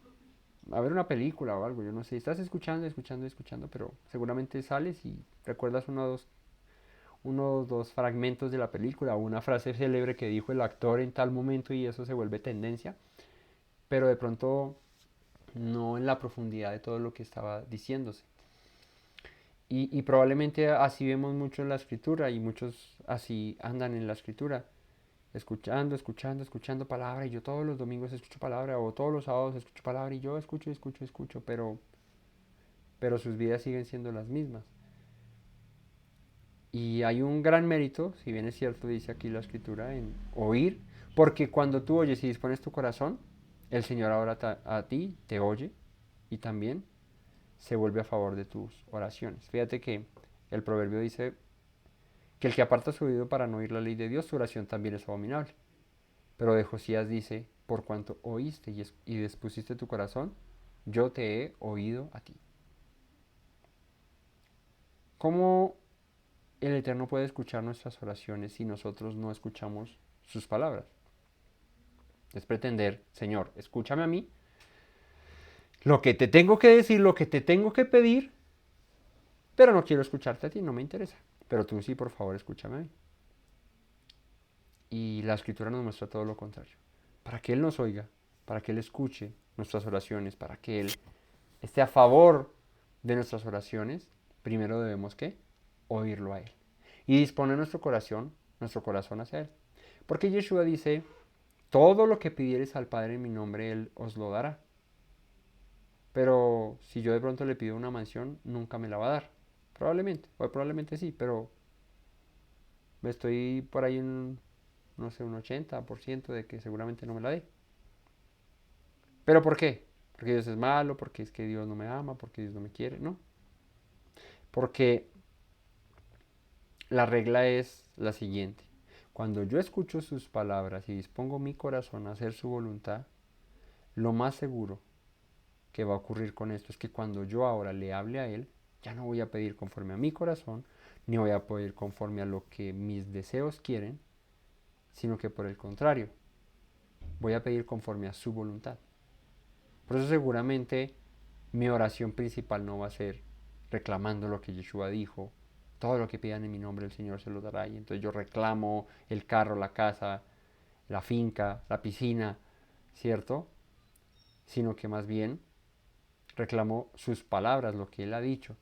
ver una película o algo, yo no sé, estás escuchando, escuchando, escuchando, pero seguramente sales y recuerdas uno o dos fragmentos de la película o una frase célebre que dijo el actor en tal momento y eso se vuelve tendencia, pero de pronto no en la profundidad de todo lo que estaba diciéndose. Y probablemente así vemos mucho en la escritura y muchos así andan en la escritura, escuchando, escuchando, escuchando palabra y yo todos los domingos escucho palabra o todos los sábados escucho palabra y yo escucho, escucho, escucho, pero sus vidas siguen siendo las mismas. Y hay un gran mérito, si bien es cierto, dice aquí la escritura, en oír, porque cuando tú oyes y dispones tu corazón, el Señor ahora a ti te oye y también se vuelve a favor de tus oraciones. Fíjate que el proverbio dice que el que aparta su oído para no oír la ley de Dios, su oración también es abominable. Pero de Josías dice, por cuanto oíste y dispusiste tu corazón, yo te he oído a ti. ¿Cómo el Eterno puede escuchar nuestras oraciones si nosotros no escuchamos sus palabras? Es pretender, Señor, escúchame a mí, lo que te tengo que decir, lo que te tengo que pedir, pero no quiero escucharte a ti, no me interesa. Pero tú sí, por favor, escúchame a mí. Y la escritura nos muestra todo lo contrario. Para que Él nos oiga, para que Él escuche nuestras oraciones, para que Él esté a favor de nuestras oraciones, primero debemos ¿qué? Oírlo a Él. Y disponer nuestro corazón hacia Él. Porque Yeshua dice, todo lo que pidieres al Padre en mi nombre, Él os lo dará. Pero si yo de pronto le pido una mansión, nunca me la va a dar. Probablemente, o probablemente sí, pero estoy por ahí en, no sé, un 80% de que seguramente no me la dé. ¿Pero por qué? Porque Dios es malo, porque es que Dios no me ama, porque Dios no me quiere, no. Porque la regla es la siguiente. Cuando yo escucho sus palabras y dispongo mi corazón a hacer su voluntad, lo más seguro que va a ocurrir con esto es que cuando yo ahora le hable a Él, ya no voy a pedir conforme a mi corazón, ni voy a pedir conforme a lo que mis deseos quieren, sino que por el contrario, voy a pedir conforme a su voluntad. Por eso seguramente mi oración principal no va a ser reclamando lo que Yeshua dijo, todo lo que pidan en mi nombre el Señor se lo dará. Y entonces yo reclamo el carro, la casa, la finca, la piscina, ¿cierto? sino que más bien reclamo sus palabras, lo que Él ha dicho,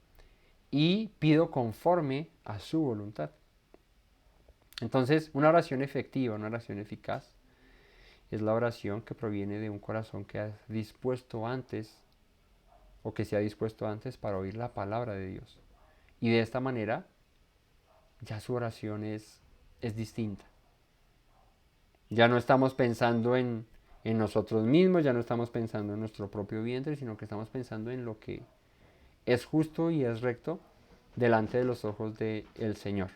y pido conforme a su voluntad. Entonces, una oración efectiva, una oración eficaz, es la oración que proviene de un corazón que ha dispuesto antes, o que se ha dispuesto antes para oír la palabra de Dios. Y de esta manera, ya su oración es distinta. Ya no estamos pensando en nosotros mismos, ya no estamos pensando en nuestro propio vientre, sino que estamos pensando en lo que es justo y es recto delante de los ojos del Señor.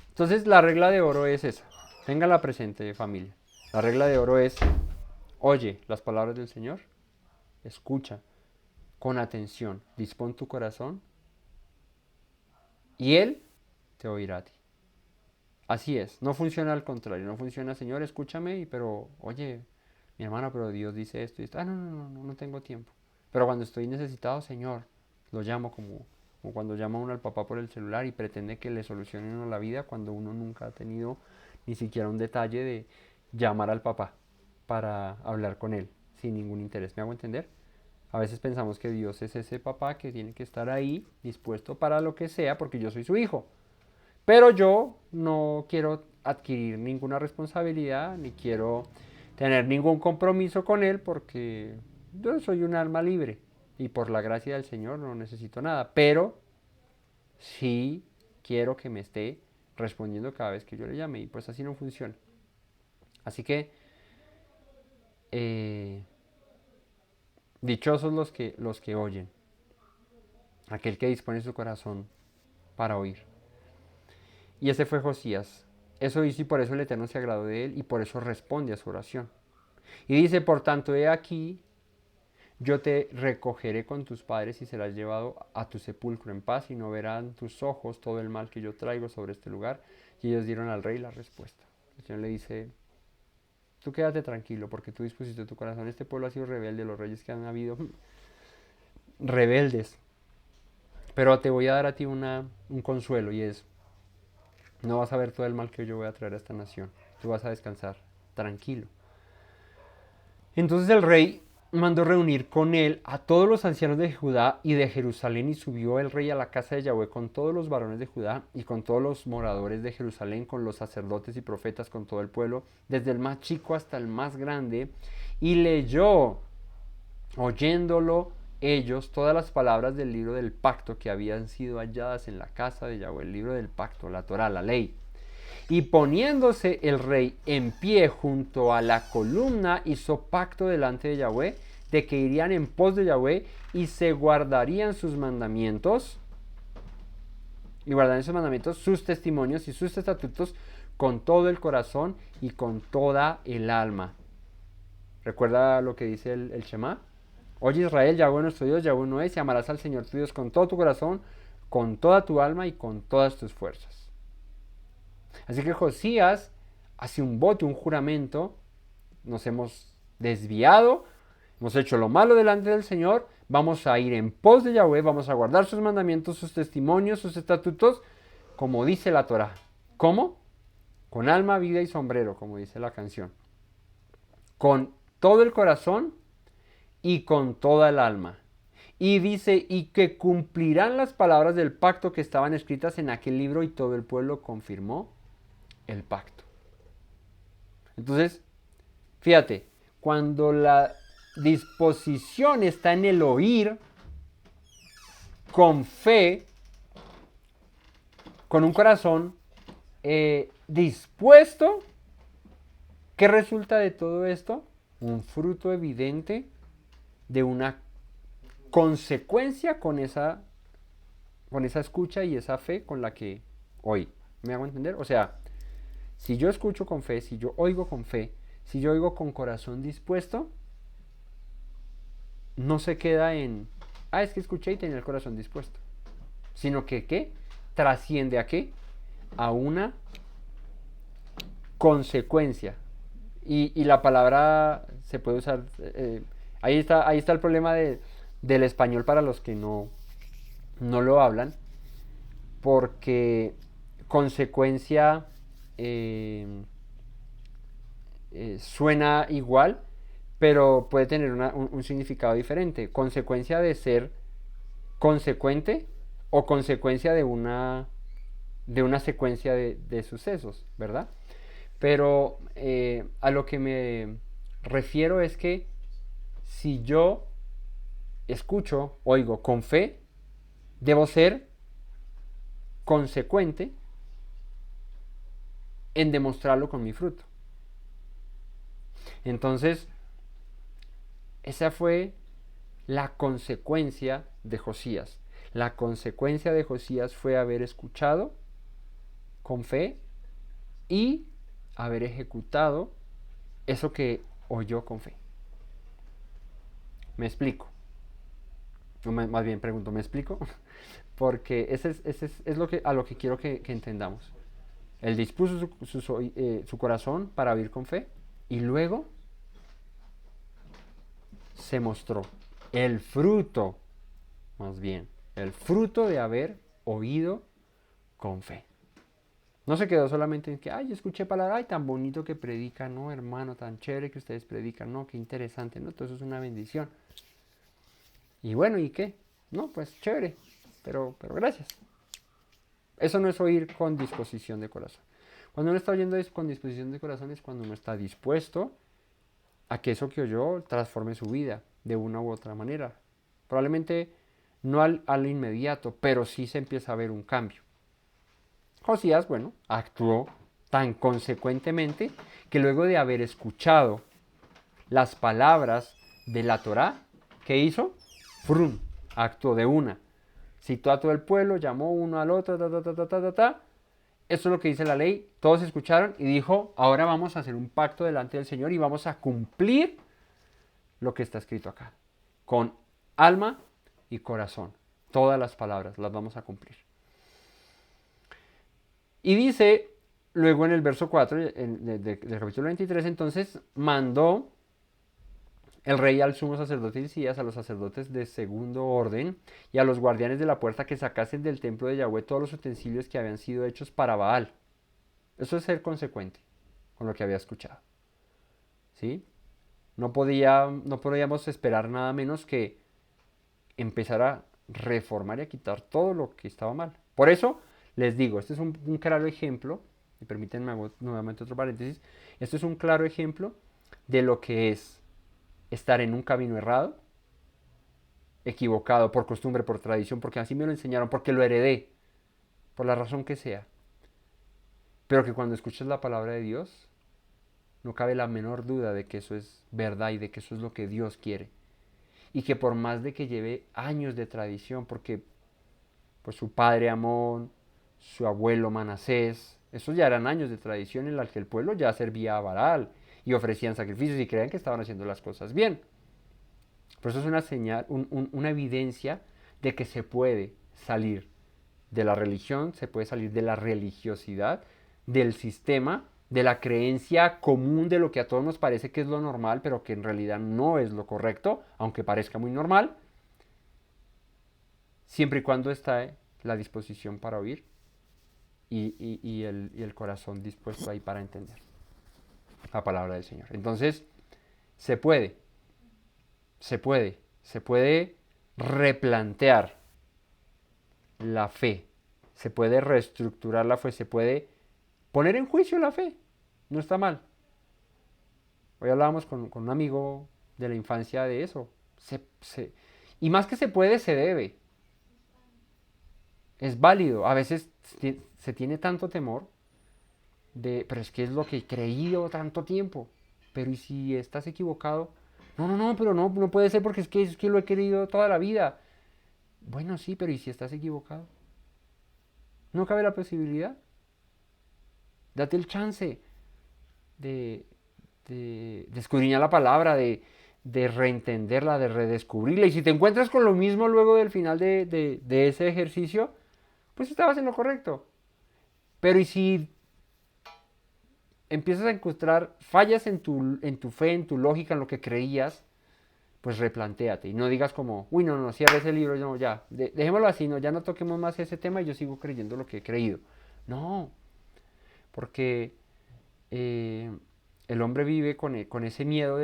Entonces la regla de oro es esa. Ténganla presente, familia. La regla de oro es: oye las palabras del Señor, escucha con atención, dispón tu corazón y Él te oirá a ti. Así es, no funciona al contrario, no funciona: Señor, escúchame, pero oye, mi hermano, pero Dios dice esto y esto. No tengo tiempo. Pero cuando estoy necesitado, Señor, lo llamo como cuando llama uno al papá por el celular y pretende que le solucione uno la vida cuando uno nunca ha tenido ni siquiera un detalle de llamar al papá para hablar con él, sin ningún interés. ¿Me hago entender? A veces pensamos que Dios es ese papá que tiene que estar ahí, dispuesto para lo que sea, porque yo soy su hijo. Pero yo no quiero adquirir ninguna responsabilidad, ni quiero tener ningún compromiso con Él, porque yo soy un alma libre y por la gracia del Señor no necesito nada. Pero sí quiero que me esté respondiendo cada vez que yo le llame, y pues así no funciona. Así que dichosos los que oyen, aquel que dispone su corazón para oír. Y ese fue Josías. Eso hizo y por eso el Eterno se agradó de él y por eso responde a su oración. Y dice: por tanto, he aquí, yo te recogeré con tus padres y serás llevado a tu sepulcro en paz, y no verán tus ojos todo el mal que yo traigo sobre este lugar. Y ellos dieron al rey la respuesta. El Señor le dice: tú quédate tranquilo, porque tú dispusiste tu corazón. Este pueblo ha sido rebelde, los reyes que han habido rebeldes. Pero te voy a dar a ti un consuelo, y es: no vas a ver todo el mal que yo voy a traer a esta nación. Tú vas a descansar tranquilo. Entonces el rey mandó reunir con él a todos los ancianos de Judá y de Jerusalén, y subió el rey a la casa de Yahweh con todos los varones de Judá y con todos los moradores de Jerusalén, con los sacerdotes y profetas, con todo el pueblo, desde el más chico hasta el más grande, y leyó, oyéndolo ellos, todas las palabras del libro del pacto que habían sido halladas en la casa de Yahweh, el libro del pacto, la Torá, la ley. Y poniéndose el rey en pie junto a la columna, hizo pacto delante de Yahweh, de que irían en pos de Yahweh y se guardarían sus mandamientos, sus testimonios y sus estatutos con todo el corazón y con toda el alma. ¿Recuerda lo que dice el Shema? Oye Israel, Yahweh nuestro Dios, Yahweh no es, y amarás al Señor tu Dios con todo tu corazón, con toda tu alma y con todas tus fuerzas. Así que Josías hace un voto, un juramento: nos hemos desviado, hemos hecho lo malo delante del Señor, vamos a ir en pos de Yahweh, vamos a guardar sus mandamientos, sus testimonios, sus estatutos, como dice la Torá. ¿Cómo? Con alma, vida y sombrero, como dice la canción. Con todo el corazón y con toda el alma. Y dice: y que cumplirán las palabras del pacto que estaban escritas en aquel libro, y todo el pueblo confirmó el pacto. Entonces, fíjate, cuando la disposición está en el oír, con fe, con un corazón dispuesto, ¿qué resulta de todo esto? Un fruto evidente de una consecuencia con esa escucha y esa fe con la que oí. ¿Me hago entender? O sea, si yo escucho con fe, si yo oigo con fe, si yo oigo con corazón dispuesto, no se queda en: es que escuché y tenía el corazón dispuesto. Sino que, ¿qué? Trasciende a ¿qué? A una consecuencia. Y la palabra se puede usar, ahí está el problema del español para los que no lo hablan, porque consecuencia suena igual, pero puede tener un significado diferente. Consecuencia de ser consecuente o consecuencia de una secuencia de sucesos, ¿verdad? Pero a lo que me refiero es que si yo escucho, oigo con fe, debo ser consecuente en demostrarlo con mi fruto. Entonces, esa fue la consecuencia de Josías. La consecuencia de Josías fue haber escuchado con fe y haber ejecutado eso que oyó con fe. ¿Me explico? Más bien pregunto, ¿me explico? Porque ese es lo que, a lo que quiero que entendamos. Él dispuso su corazón para vivir con fe y luego se mostró el fruto, más bien, el fruto de haber oído con fe. No se quedó solamente en que, ay, escuché palabra, ay, tan bonito que predican, no, hermano, tan chévere que ustedes predican, no, qué interesante, no, todo eso es una bendición. Y bueno, ¿y qué? No, pues chévere, pero gracias. Eso no es oír con disposición de corazón. Cuando uno está oyendo con disposición de corazón es cuando uno está dispuesto a que eso que oyó transforme su vida de una u otra manera. Probablemente no al inmediato, pero sí se empieza a ver un cambio. Josías, bueno, actuó tan consecuentemente que luego de haber escuchado las palabras de la Torá, ¿qué hizo? ¡Frum! Actuó de una. Citó a todo el pueblo, llamó uno al otro, ta, ta, ta, ta, ta, ta, ta. Eso es lo que dice la ley. Todos escucharon y dijo, ahora vamos a hacer un pacto delante del Señor y vamos a cumplir lo que está escrito acá. Con alma y corazón. Todas las palabras las vamos a cumplir. Y dice, luego en el verso 4 del capítulo 23, entonces mandó el rey al sumo sacerdote Hilcías, a los sacerdotes de segundo orden y a los guardianes de la puerta que sacasen del templo de Yahweh todos los utensilios que habían sido hechos para Baal. Eso es ser consecuente con lo que había escuchado. ¿Sí? No podíamos esperar nada menos que empezar a reformar y a quitar todo lo que estaba mal. Por eso les digo, este es un claro ejemplo, y permítanme nuevamente otro paréntesis, este es un claro ejemplo de lo que es estar en un camino errado, equivocado por costumbre, por tradición, porque así me lo enseñaron, porque lo heredé, por la razón que sea. Pero que cuando escuchas la palabra de Dios, no cabe la menor duda de que eso es verdad y de que eso es lo que Dios quiere. Y que por más de que lleve años de tradición, porque pues su padre Amón, su abuelo Manasés, esos ya eran años de tradición en la que el pueblo ya servía a Baal y ofrecían sacrificios y creían que estaban haciendo las cosas bien. Por eso es una señal, una evidencia de que se puede salir de la religión, se puede salir de la religiosidad, del sistema, de la creencia común de lo que a todos nos parece que es lo normal, pero que en realidad no es lo correcto, aunque parezca muy normal, siempre y cuando está la disposición para oír y el corazón dispuesto ahí para entender la palabra del Señor. Entonces, se puede, se puede replantear la fe, se puede reestructurar la fe, se puede poner en juicio la fe, no está mal. Hoy hablábamos con un amigo de la infancia de eso. Y más que se puede, se debe. Es válido. A veces se tiene tanto temor pero es que es lo que he creído tanto tiempo. Pero ¿y si estás equivocado? No, pero no puede ser porque es que lo he querido toda la vida. Bueno, sí, pero ¿y si estás equivocado? ¿No cabe la posibilidad? Date el chance de escudriñar la palabra, de reentenderla, de redescubrirla. Y si te encuentras con lo mismo luego del final de ese ejercicio, pues estabas en lo correcto. Pero ¿y si empiezas a encontrar fallas en tu fe, en tu lógica, en lo que creías? Pues replantéate y no digas como, uy, no, cierra ese libro, no, ya, dejémoslo así, no, ya no toquemos más ese tema y yo sigo creyendo lo que he creído. No, porque el hombre vive con ese miedo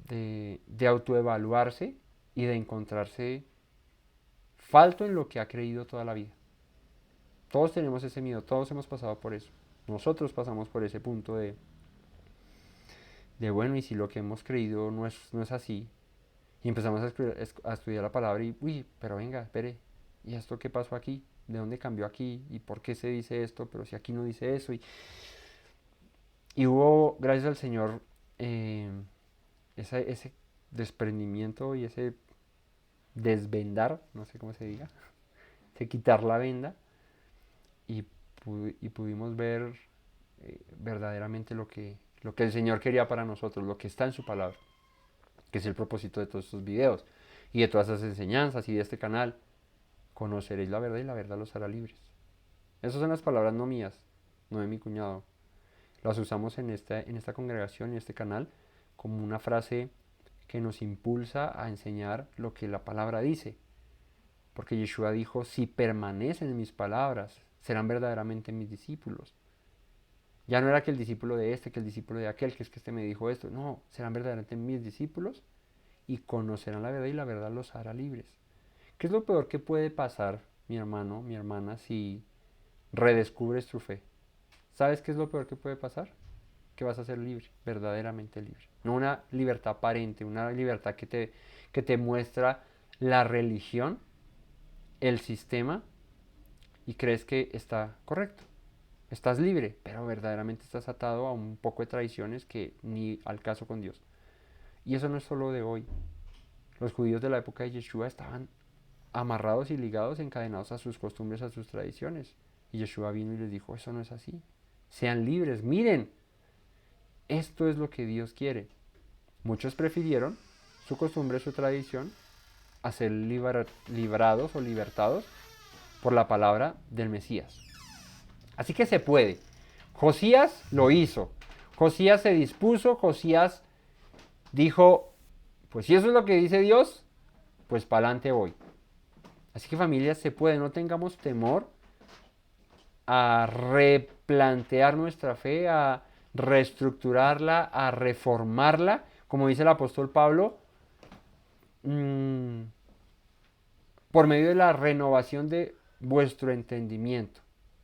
de autoevaluarse y de encontrarse falto en lo que ha creído toda la vida. Todos tenemos ese miedo, todos hemos pasado por eso. Nosotros pasamos por ese punto de bueno, y si lo que hemos creído no es así, y empezamos a estudiar la palabra y, uy, pero venga, espere, ¿y esto qué pasó aquí? ¿De dónde cambió aquí? ¿Y por qué se dice esto? Pero si aquí no dice eso. Y hubo, gracias al Señor, eh, ese desprendimiento y ese desvendar, no sé cómo se diga, de quitar la venda y, y pudimos ver verdaderamente lo que el Señor quería para nosotros, lo que está en su palabra, que es el propósito de todos estos videos y de todas esas enseñanzas y de este canal. Conoceréis la verdad y la verdad los hará libres. Esas son las palabras no mías, no de mi cuñado. Las usamos en esta congregación, en este canal, como una frase que nos impulsa a enseñar lo que la palabra dice. Porque Yeshua dijo, si permanecen en mis palabras, serán verdaderamente mis discípulos. Ya no era que el discípulo de este, que el discípulo de aquel, que es que este me dijo esto. No, serán verdaderamente mis discípulos y conocerán la verdad y la verdad los hará libres. ¿Qué es lo peor que puede pasar, mi hermano, mi hermana, si redescubres tu fe? ¿Sabes qué es lo peor que puede pasar? Que vas a ser libre, verdaderamente libre. No una libertad aparente, una libertad que te muestra la religión, el sistema, y crees que está correcto. Estás libre, pero verdaderamente estás atado a un poco de tradiciones que ni al caso con Dios. Y eso no es solo de hoy. Los judíos de la época de Yeshua estaban amarrados y ligados, encadenados a sus costumbres, a sus tradiciones. Y Yeshua vino y les dijo, eso no es así. Sean libres, miren, esto es lo que Dios quiere. Muchos prefirieron su costumbre, su tradición, a ser librados o libertados por la palabra del Mesías. Así que se puede. Josías lo hizo. Josías se dispuso, Josías dijo, pues si eso es lo que dice Dios, pues para adelante voy. Así que familia, se puede, no tengamos temor a replantear nuestra fe, a reestructurarla, a reformarla, como dice el apóstol Pablo, por medio de la renovación de vuestro entendimiento.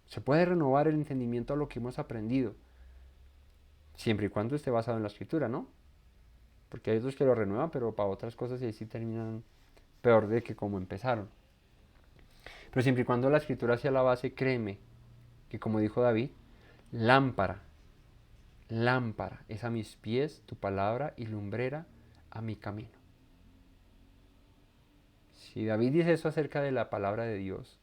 Se puede renovar el entendimiento a lo que hemos aprendido, siempre y cuando esté basado en la escritura, ¿no? Porque hay otros que lo renuevan, pero para otras cosas y ahí sí terminan peor de que como empezaron. Pero siempre y cuando la escritura sea la base, créeme que como dijo David, lámpara es a mis pies tu palabra y lumbrera a mi camino. Si David dice eso acerca de la palabra de Dios,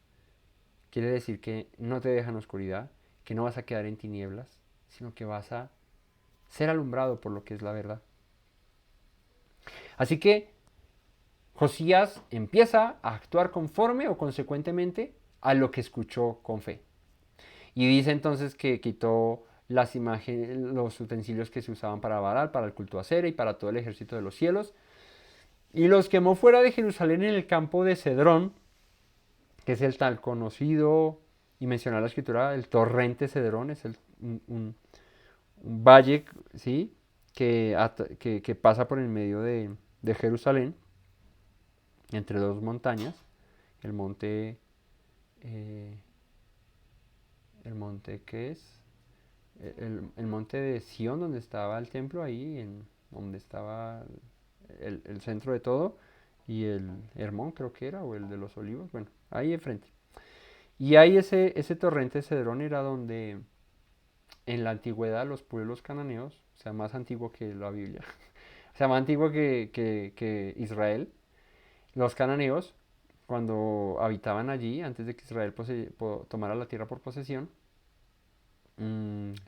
quiere decir que no te deja en oscuridad, que no vas a quedar en tinieblas, sino que vas a ser alumbrado por lo que es la verdad. Así que Josías empieza a actuar conforme o consecuentemente a lo que escuchó con fe. Y dice entonces que quitó las imágenes, los utensilios que se usaban para Baal, para el culto a Cera y para todo el ejército de los cielos. Y los quemó fuera de Jerusalén en el campo de Cedrón, que es el tal conocido y menciona la escritura, el torrente Cedrón, es un valle, ¿sí? que pasa por el medio de Jerusalén, entre dos montañas, el monte, eh, el monte ¿qué es? El monte de Sión, donde estaba el templo, ahí, donde estaba el centro de todo, y el Hermón creo que era, o el de los Olivos, bueno, ahí enfrente. Y ahí ese torrente Cedrón era donde en la antigüedad los pueblos cananeos, o sea, más antiguo que la Biblia, o sea, más antiguo que Israel, los cananeos, cuando habitaban allí, antes de que Israel tomara la tierra por posesión,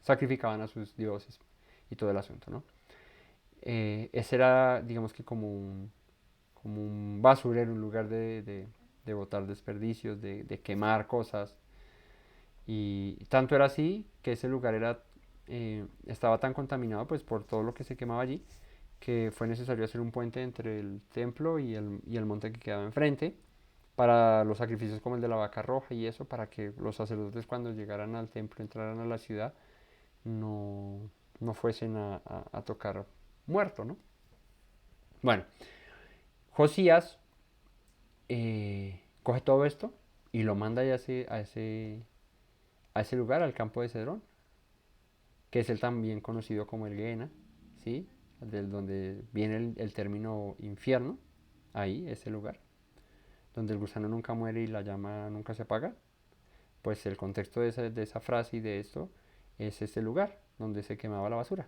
sacrificaban a sus dioses y todo el asunto, ¿no? Ese era, digamos que como un basurero, un lugar de botar desperdicios, de quemar cosas. Y tanto era así que ese lugar estaba tan contaminado pues por todo lo que se quemaba allí, que fue necesario hacer un puente entre el templo y el monte que quedaba enfrente para los sacrificios como el de la vaca roja y eso, para que los sacerdotes cuando llegaran al templo, entraran a la ciudad, no fuesen a tocar muerto, ¿no? Bueno, Josías coge todo esto y lo manda ya a ese lugar, al campo de Cedrón, que es el también conocido como el Gehenna, ¿sí? Del donde viene el término infierno, ahí, ese lugar, donde el gusano nunca muere y la llama nunca se apaga. Pues el contexto de esa frase y de esto es este lugar donde se quemaba la basura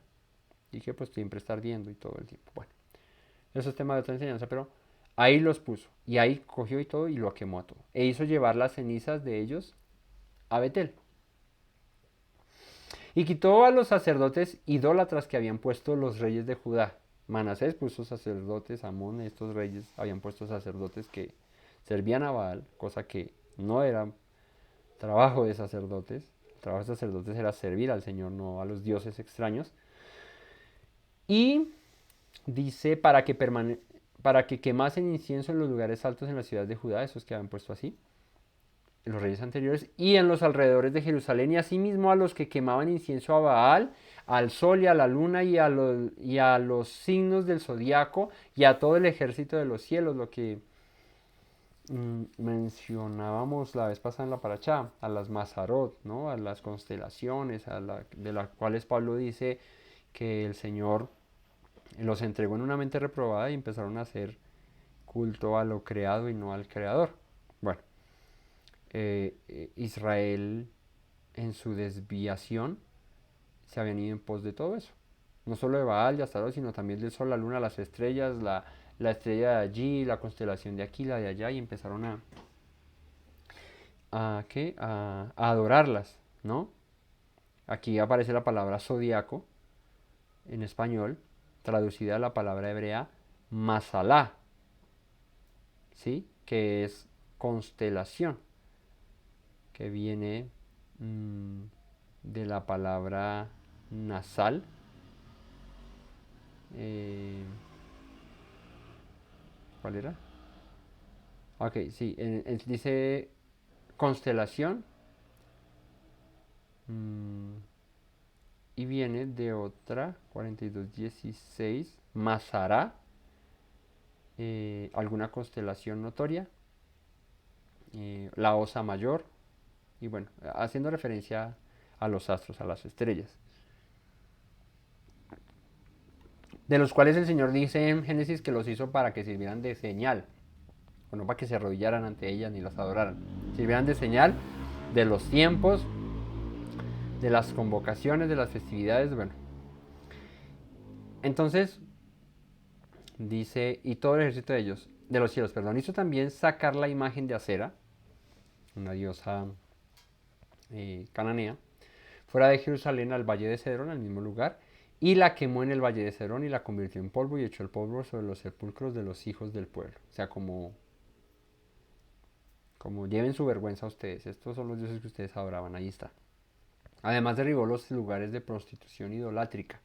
y que pues siempre está ardiendo y todo el tiempo. Bueno, eso es tema de otra enseñanza, pero ahí los puso y ahí cogió y todo y lo quemó a todo. E hizo llevar las cenizas de ellos a Betel. Y quitó a los sacerdotes idólatras que habían puesto los reyes de Judá. Manasés puso sacerdotes, Amón, estos reyes habían puesto sacerdotes que servían a Baal, cosa que no era trabajo de sacerdotes. El trabajo de sacerdotes era servir al Señor, no a los dioses extraños. Y dice para que quemasen incienso en los lugares altos en la ciudad de Judá, esos que habían puesto así, los reyes anteriores, y en los alrededores de Jerusalén, y asimismo a los que quemaban incienso a Baal, al sol y a la luna y a los signos del zodiaco y a todo el ejército de los cielos, lo que mencionábamos la vez pasada en la paracha, a las Mazarot, ¿no? A las constelaciones, de las cuales Pablo dice que el Señor los entregó en una mente reprobada y empezaron a hacer culto a lo creado y no al creador. Bueno, Israel en su desviación se habían ido en pos de todo eso. No solo de Baal y Astaroth, sino también del sol, la luna, las estrellas, la estrella de allí, la constelación de aquí, la de allá, y empezaron ¿qué? A adorarlas, ¿no? Aquí aparece la palabra zodiaco en español, traducida a la palabra hebrea masalá, ¿sí? Que es constelación, que viene de la palabra nasal. ¿Cuál era? Ok, sí, dice constelación y viene de otra, 42:16, Mazará, alguna constelación notoria, la Osa Mayor, y bueno, haciendo referencia a los astros, a las estrellas, de los cuales el Señor dice en Génesis que los hizo para que sirvieran de señal, o no para que se arrodillaran ante ellas ni las adoraran, sirvieran de señal de los tiempos, de las convocaciones, de las festividades, bueno. Entonces, dice, y todo el ejército de ellos, de los cielos, perdón, hizo también sacar la imagen de Acera, una diosa cananea, fuera de Jerusalén al valle de Cedrón, al mismo lugar, y la quemó en el valle de Cedrón y la convirtió en polvo y echó el polvo sobre los sepulcros de los hijos del pueblo. O sea, como lleven su vergüenza a ustedes, estos son los dioses que ustedes adoraban, ahí está. Además derribó los lugares de prostitución idolátrica.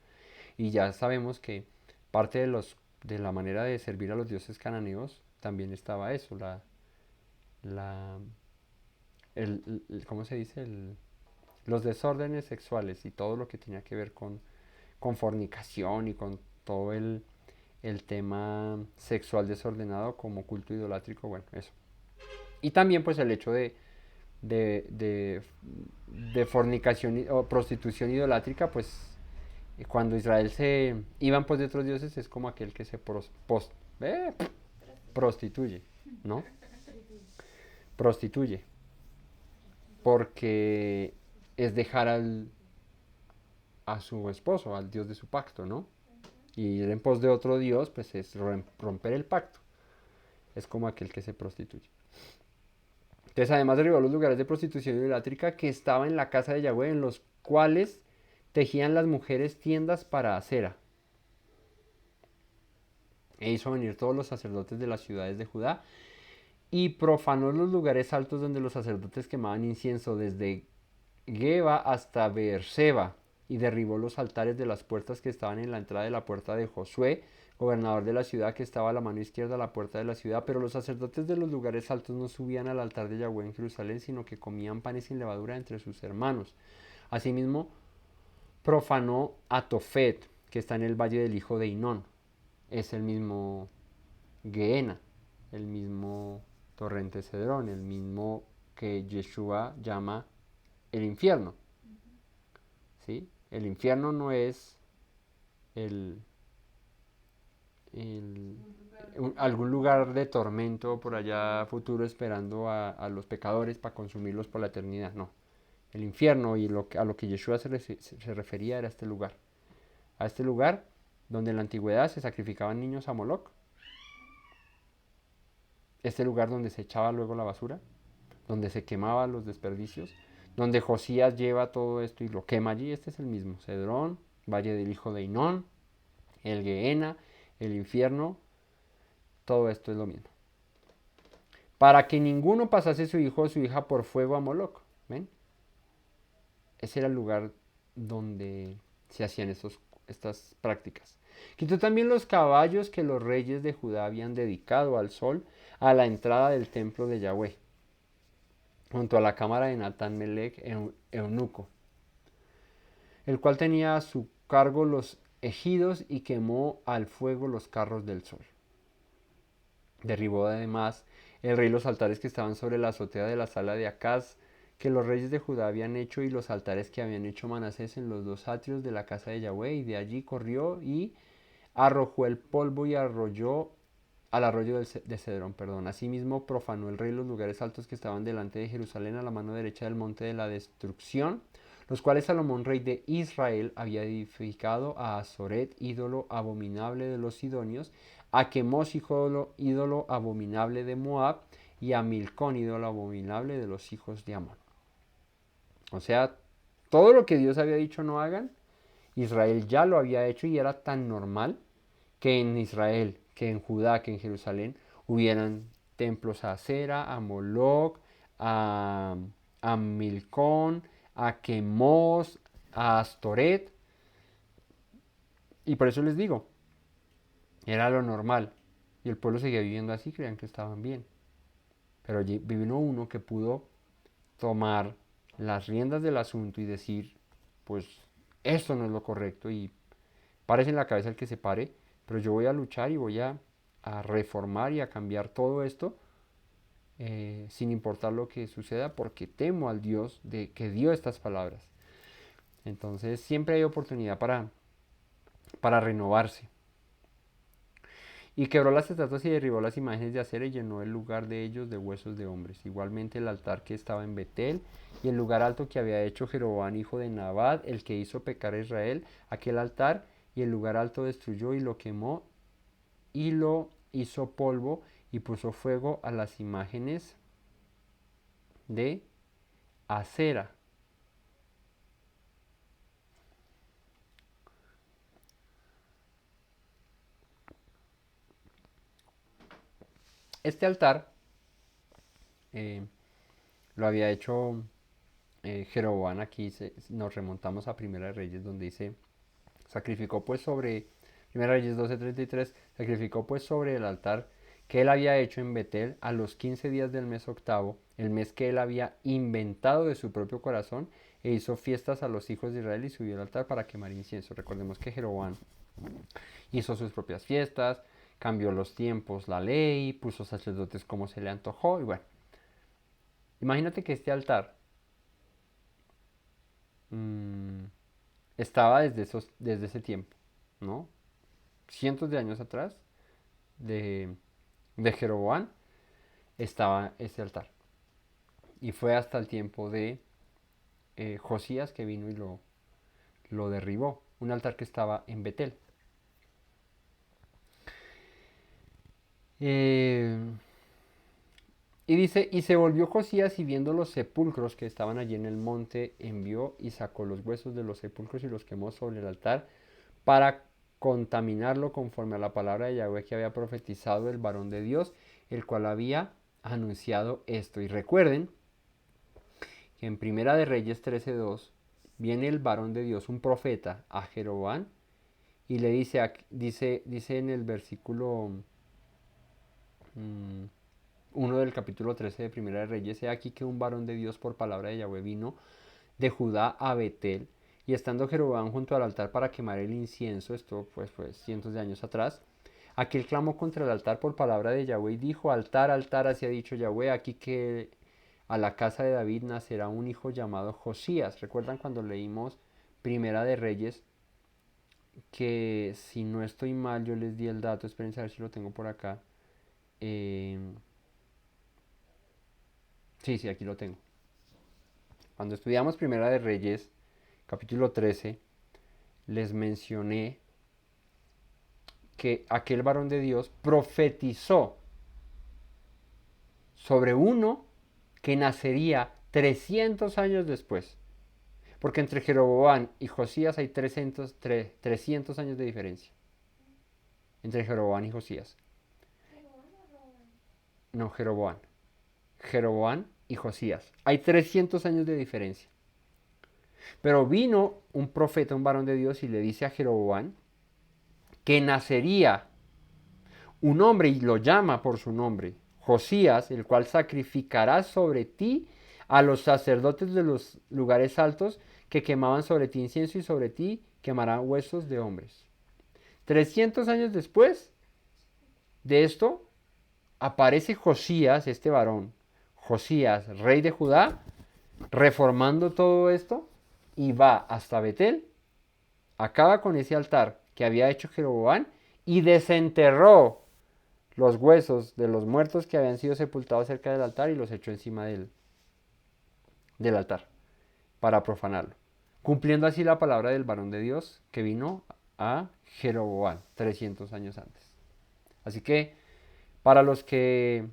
Y ya sabemos que parte de la manera de servir a los dioses cananeos también estaba eso, ¿cómo se dice? Los desórdenes sexuales y todo lo que tenía que ver con fornicación y con todo el tema sexual desordenado como culto idolátrico, bueno, eso. Y también pues el hecho de fornicación o prostitución idolátrica, pues cuando Israel se iba en pos de otros dioses es como aquel que se prostituye, ¿no? Prostituye. Porque es dejar a su esposo, al dios de su pacto, ¿no? Y ir en pos de otro dios, pues es romper el pacto. Es como aquel que se prostituye. Entonces, además derribó los lugares de prostitución idolátrica que estaba en la casa de Yahweh, en los cuales tejían las mujeres tiendas para acera. E hizo venir todos los sacerdotes de las ciudades de Judá y profanó los lugares altos donde los sacerdotes quemaban incienso, desde Geba hasta Beerseba, y derribó los altares de las puertas que estaban en la entrada de la puerta de Josué, gobernador de la ciudad, que estaba a la mano izquierda a la puerta de la ciudad. Pero los sacerdotes de los lugares altos no subían al altar de Yahweh en Jerusalén, sino que comían panes sin levadura entre sus hermanos. Asimismo, profanó a Tofet, que está en el valle del hijo de Hinón. es el mismo Gehenna, el mismo torrente Cedrón, el mismo que Yeshua llama el infierno. ¿Sí? El infierno no es el, el- algún lugar de tormento por allá futuro esperando a los pecadores para consumirlos por la eternidad, no. El infierno y a lo que Yeshua se refería era a este lugar donde en la antigüedad se sacrificaban niños a Moloch, este lugar donde se echaba luego la basura, donde se quemaban los desperdicios, donde Josías lleva todo esto y lo quema allí. Este es el mismo Cedrón, Valle del Hijo de Hinón, el Gehenna, el infierno, todo esto es lo mismo. Para que ninguno pasase su hijo o su hija por fuego a Moloch. ¿Ven? Ese era el lugar donde se hacían estas prácticas. Quitó también los caballos que los reyes de Judá habían dedicado al sol a la entrada del templo de Yahweh, junto a la cámara de Natán Melech, eunuco, el cual tenía a su cargo los ejidos y quemó al fuego los carros del sol. Derribó además el rey los altares que estaban sobre la azotea de la sala de Acaz, que los reyes de Judá habían hecho, y los altares que habían hecho Manasés en los dos atrios de la casa de Yahweh, y de allí corrió y arrojó el polvo y arrolló al arroyo de Cedrón. Asimismo profanó el rey los lugares altos que estaban delante de Jerusalén a la mano derecha del monte de la destrucción, los cuales Salomón, rey de Israel, había edificado a Azoret, ídolo abominable de los sidonios, a Quemos, ídolo abominable de Moab, y a Milcón, ídolo abominable de los hijos de Amón. O sea, todo lo que Dios había dicho no hagan, Israel ya lo había hecho, y era tan normal que en Israel, que en Judá, que en Jerusalén hubieran templos a Acera, a Moloch, a, a Milcón, a Quemos, a Astoret. Y por eso les digo, era lo normal. Y el pueblo seguía viviendo así, creían que estaban bien. Pero vino uno que pudo tomar las riendas del asunto y decir, pues esto no es lo correcto, y párese en la cabeza el que se pare, pero yo voy a luchar y voy a reformar y a cambiar todo esto, sin importar lo que suceda, porque temo al Dios que dio estas palabras. Entonces siempre hay oportunidad para renovarse. Y quebró las estatuas y derribó las imágenes de acera y llenó el lugar de ellos de huesos de hombres. Igualmente el altar que estaba en Betel y el lugar alto que había hecho Jeroboam, hijo de Nabat, el que hizo pecar a Israel, aquel altar y el lugar alto destruyó y lo quemó y lo hizo polvo y puso fuego a las imágenes de acera. Este altar eh, lo había hecho Jeroboam. Aquí nos remontamos a Primera de Reyes, donde dice, sacrificó pues sobre, Primera Reyes 12:33, sacrificó pues sobre el altar que él había hecho en Betel a los 15 días del mes octavo, el mes que él había inventado de su propio corazón, e hizo fiestas a los hijos de Israel y subió al altar para quemar incienso. Recordemos que Jeroboam hizo sus propias fiestas, cambió los tiempos, la ley, puso sacerdotes como se le antojó, y bueno, imagínate que este altar mmm, estaba desde ese tiempo, ¿no? Cientos de años atrás de, de Jeroboam estaba ese altar. Y fue hasta el tiempo de Josías que vino y lo derribó. Un altar que estaba en Betel. Eh, y dice, y se volvió Josías y viendo los sepulcros que estaban allí en el monte, envió y sacó los huesos de los sepulcros y los quemó sobre el altar para contaminarlo conforme a la palabra de Yahweh que había profetizado el varón de Dios, el cual había anunciado esto. Y recuerden que en Primera de Reyes 13:2 viene el varón de Dios, un profeta, a Jeroboam, y le dice en el versículo 1 del capítulo 13 de Primera de Reyes, he aquí que un varón de Dios por palabra de Yahweh vino de Judá a Betel, y estando Jeroboam junto al altar para quemar el incienso, esto pues cientos de años atrás, Aquel clamó contra el altar por palabra de Yahweh y dijo, altar, altar, así ha dicho Yahweh, aquí que a la casa de David nacerá un hijo llamado Josías. ¿Recuerdan cuando leímos Primera de Reyes? Que si no estoy mal, yo les di el dato, espérense a ver si lo tengo por acá. Eh, sí, sí, aquí lo tengo. Cuando estudiamos Primera de Reyes, capítulo 13, les mencioné que aquel varón de Dios profetizó sobre uno que nacería 300 años después. Porque entre Jeroboam y Josías hay 300 años de diferencia. Entre Jeroboam y Josías. No, Jeroboam. Jeroboam y Josías. Hay 300 años de diferencia. Pero vino un profeta, un varón de Dios, y le dice a Jeroboam que nacería un hombre, y lo llama por su nombre, Josías, el cual sacrificará sobre ti a los sacerdotes de los lugares altos que quemaban sobre ti incienso y sobre ti quemarán huesos de hombres. 300 años después de esto, aparece Josías, este varón, Josías, rey de Judá, reformando todo esto y va hasta Betel, acaba con ese altar que había hecho Jeroboam y desenterró los huesos de los muertos que habían sido sepultados cerca del altar y los echó encima del altar para profanarlo, cumpliendo así la palabra del varón de Dios que vino a Jeroboam 300 años antes. Así que para los que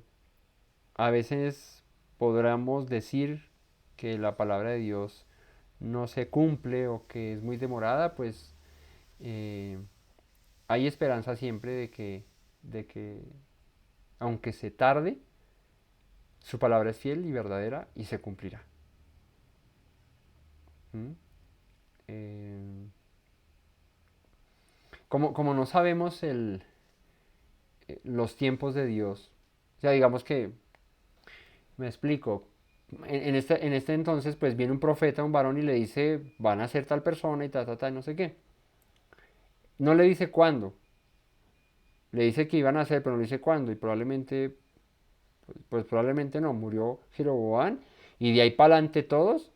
a veces podríamos decir que la palabra de Dios no se cumple o que es muy demorada, pues hay esperanza siempre de que aunque se tarde, su palabra es fiel y verdadera y se cumplirá. ¿Mm? Eh, como no sabemos los tiempos de Dios, o sea, digamos que, me explico, en este entonces pues viene un profeta, un varón y le dice, van a ser tal persona y no sé qué. No le dice cuándo, le dice que iban a hacer, pero no dice cuándo y probablemente, pues probablemente no, murió Jeroboam y de ahí para adelante todos.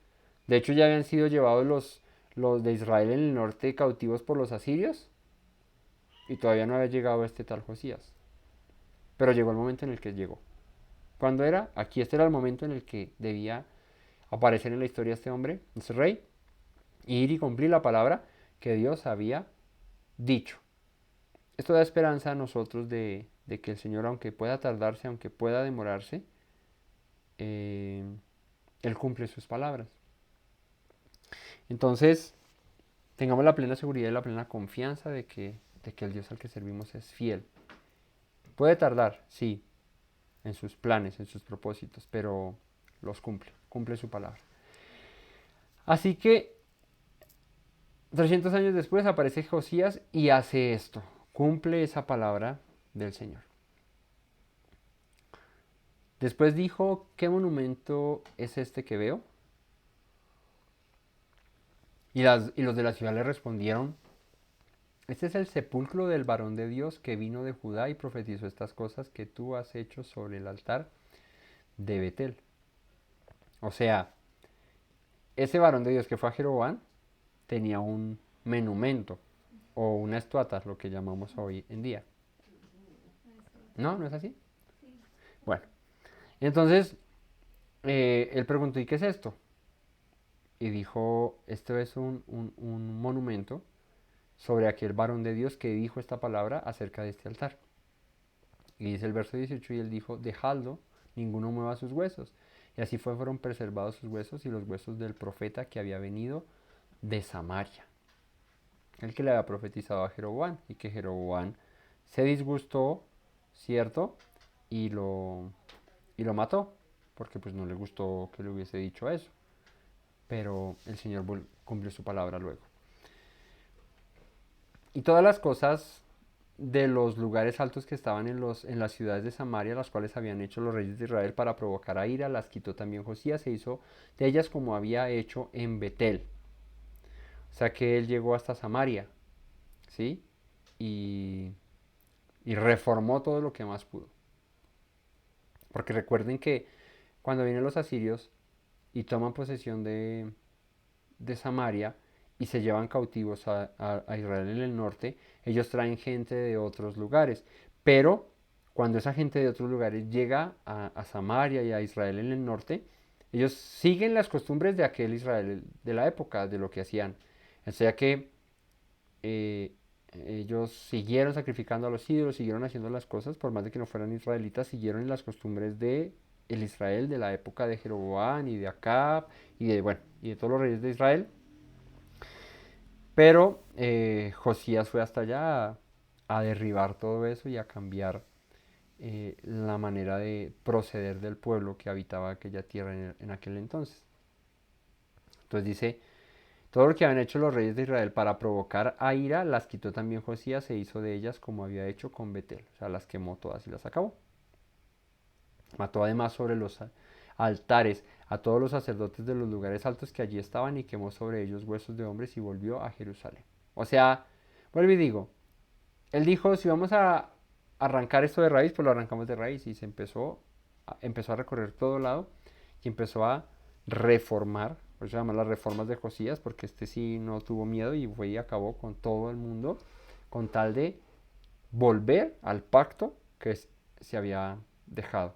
De hecho ya habían sido llevados los de Israel en el norte cautivos por los asirios y todavía no había llegado este tal Josías. Pero llegó el momento en el que llegó. ¿Cuándo era? Aquí este era el momento en el que debía aparecer en la historia este hombre, este rey, y ir y cumplir la palabra que Dios había dicho. Esto da esperanza a nosotros de que el Señor, aunque pueda tardarse, aunque pueda demorarse, Él cumple sus palabras. Entonces, tengamos la plena seguridad y la plena confianza de que el Dios al que servimos es fiel. Puede tardar, sí, en sus planes, en sus propósitos, pero los cumple su palabra. Así que 300 años después aparece Josías y hace esto, cumple esa palabra del Señor. Después dijo, ¿qué monumento es este que veo? Y los de la ciudad le respondieron, este es el sepulcro del varón de Dios que vino de Judá y profetizó estas cosas que tú has hecho sobre el altar de Betel. O sea, ese varón de Dios que fue a Jeroboam tenía un monumento o una estatua, lo que llamamos hoy en día. ¿No? ¿No es así? Bueno, entonces él preguntó, ¿y qué es esto? Y dijo, esto es un monumento sobre aquel varón de Dios que dijo esta palabra acerca de este altar. Y dice el verso 18, y él dijo, dejadlo, ninguno mueva sus huesos. Y así fueron preservados sus huesos y los huesos del profeta que había venido de Samaria. El que le había profetizado a Jeroboam y que Jeroboam se disgustó, ¿cierto? Y lo mató, porque pues no le gustó que le hubiese dicho eso. Pero el Señor cumplió su palabra luego. Y todas las cosas de los lugares altos que estaban en las ciudades de Samaria, las cuales habían hecho los reyes de Israel para provocar a ira, las quitó también Josías, se hizo de ellas como había hecho en Betel. O sea que él llegó hasta Samaria, ¿sí? Y y reformó todo lo que más pudo. Porque recuerden que cuando vienen los asirios y toman posesión de Samaria y se llevan cautivos a Israel en el norte, ellos traen gente de otros lugares. Pero cuando esa gente de otros lugares llega a Samaria y a Israel en el norte, ellos siguen las costumbres de aquel Israel de la época, de lo que hacían. O sea que eh, ellos siguieron sacrificando a los ídolos, siguieron haciendo las cosas, por más de que no fueran israelitas, siguieron en las costumbres de el Israel de la época de Jeroboam y de Acab y de, bueno, y de todos los reyes de Israel. Pero Josías fue hasta allá a derribar todo eso y a cambiar la manera de proceder del pueblo que habitaba aquella tierra en aquel entonces. Entonces dice, todo lo que habían hecho los reyes de Israel para provocar a ira, las quitó también Josías e hizo de ellas como había hecho con Betel. O sea, las quemó todas y las acabó. Mató además sobre los altares a todos los sacerdotes de los lugares altos que allí estaban y quemó sobre ellos huesos de hombres y volvió a Jerusalén. O sea, vuelvo y digo, él dijo, si vamos a arrancar esto de raíz, pues lo arrancamos de raíz y empezó a recorrer todo lado y empezó a reformar, por eso se llaman las reformas de Josías, porque este sí no tuvo miedo y fue y acabó con todo el mundo con tal de volver al pacto que se había dejado.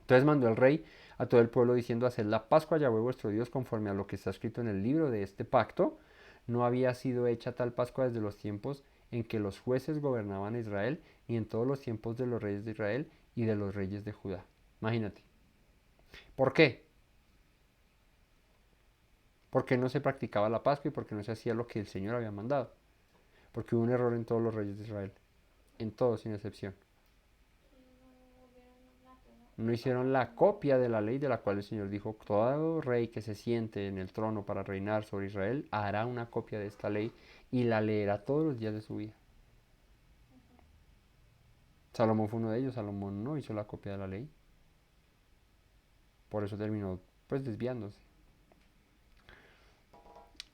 Entonces mandó el rey a todo el pueblo diciendo, haced la Pascua a Yahweh vuestro Dios conforme a lo que está escrito en el libro de este pacto. No había sido hecha tal Pascua desde los tiempos en que los jueces gobernaban a Israel, ni en todos los tiempos de los reyes de Israel y de los reyes de Judá. Imagínate. ¿Por qué? Porque no se practicaba la Pascua y porque no se hacía lo que el Señor había mandado. Porque hubo un error en todos los reyes de Israel. En todos, sin excepción. No hicieron la copia de la ley de la cual el Señor dijo, todo rey que se siente en el trono para reinar sobre Israel hará una copia de esta ley y la leerá todos los días de su vida. Salomón fue uno de ellos, Salomón no hizo la copia de la ley. Por eso terminó pues desviándose.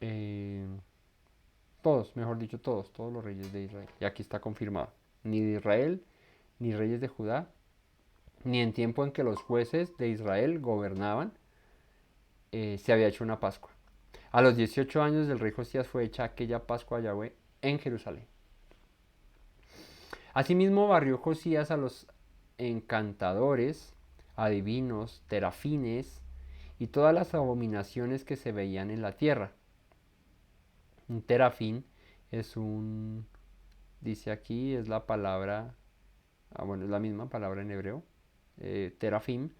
Eh, todos, mejor dicho, todos los reyes de Israel. Y aquí está confirmado. Ni de Israel, ni reyes de Judá, ni en tiempo en que los jueces de Israel gobernaban, se había hecho una Pascua. A los 18 años del rey Josías fue hecha aquella Pascua a Yahweh en Jerusalén. Asimismo barrió Josías a los encantadores, adivinos, terafines y todas las abominaciones que se veían en la tierra. Un terafín es dice aquí, es la palabra, bueno, es la misma palabra en hebreo, terafim,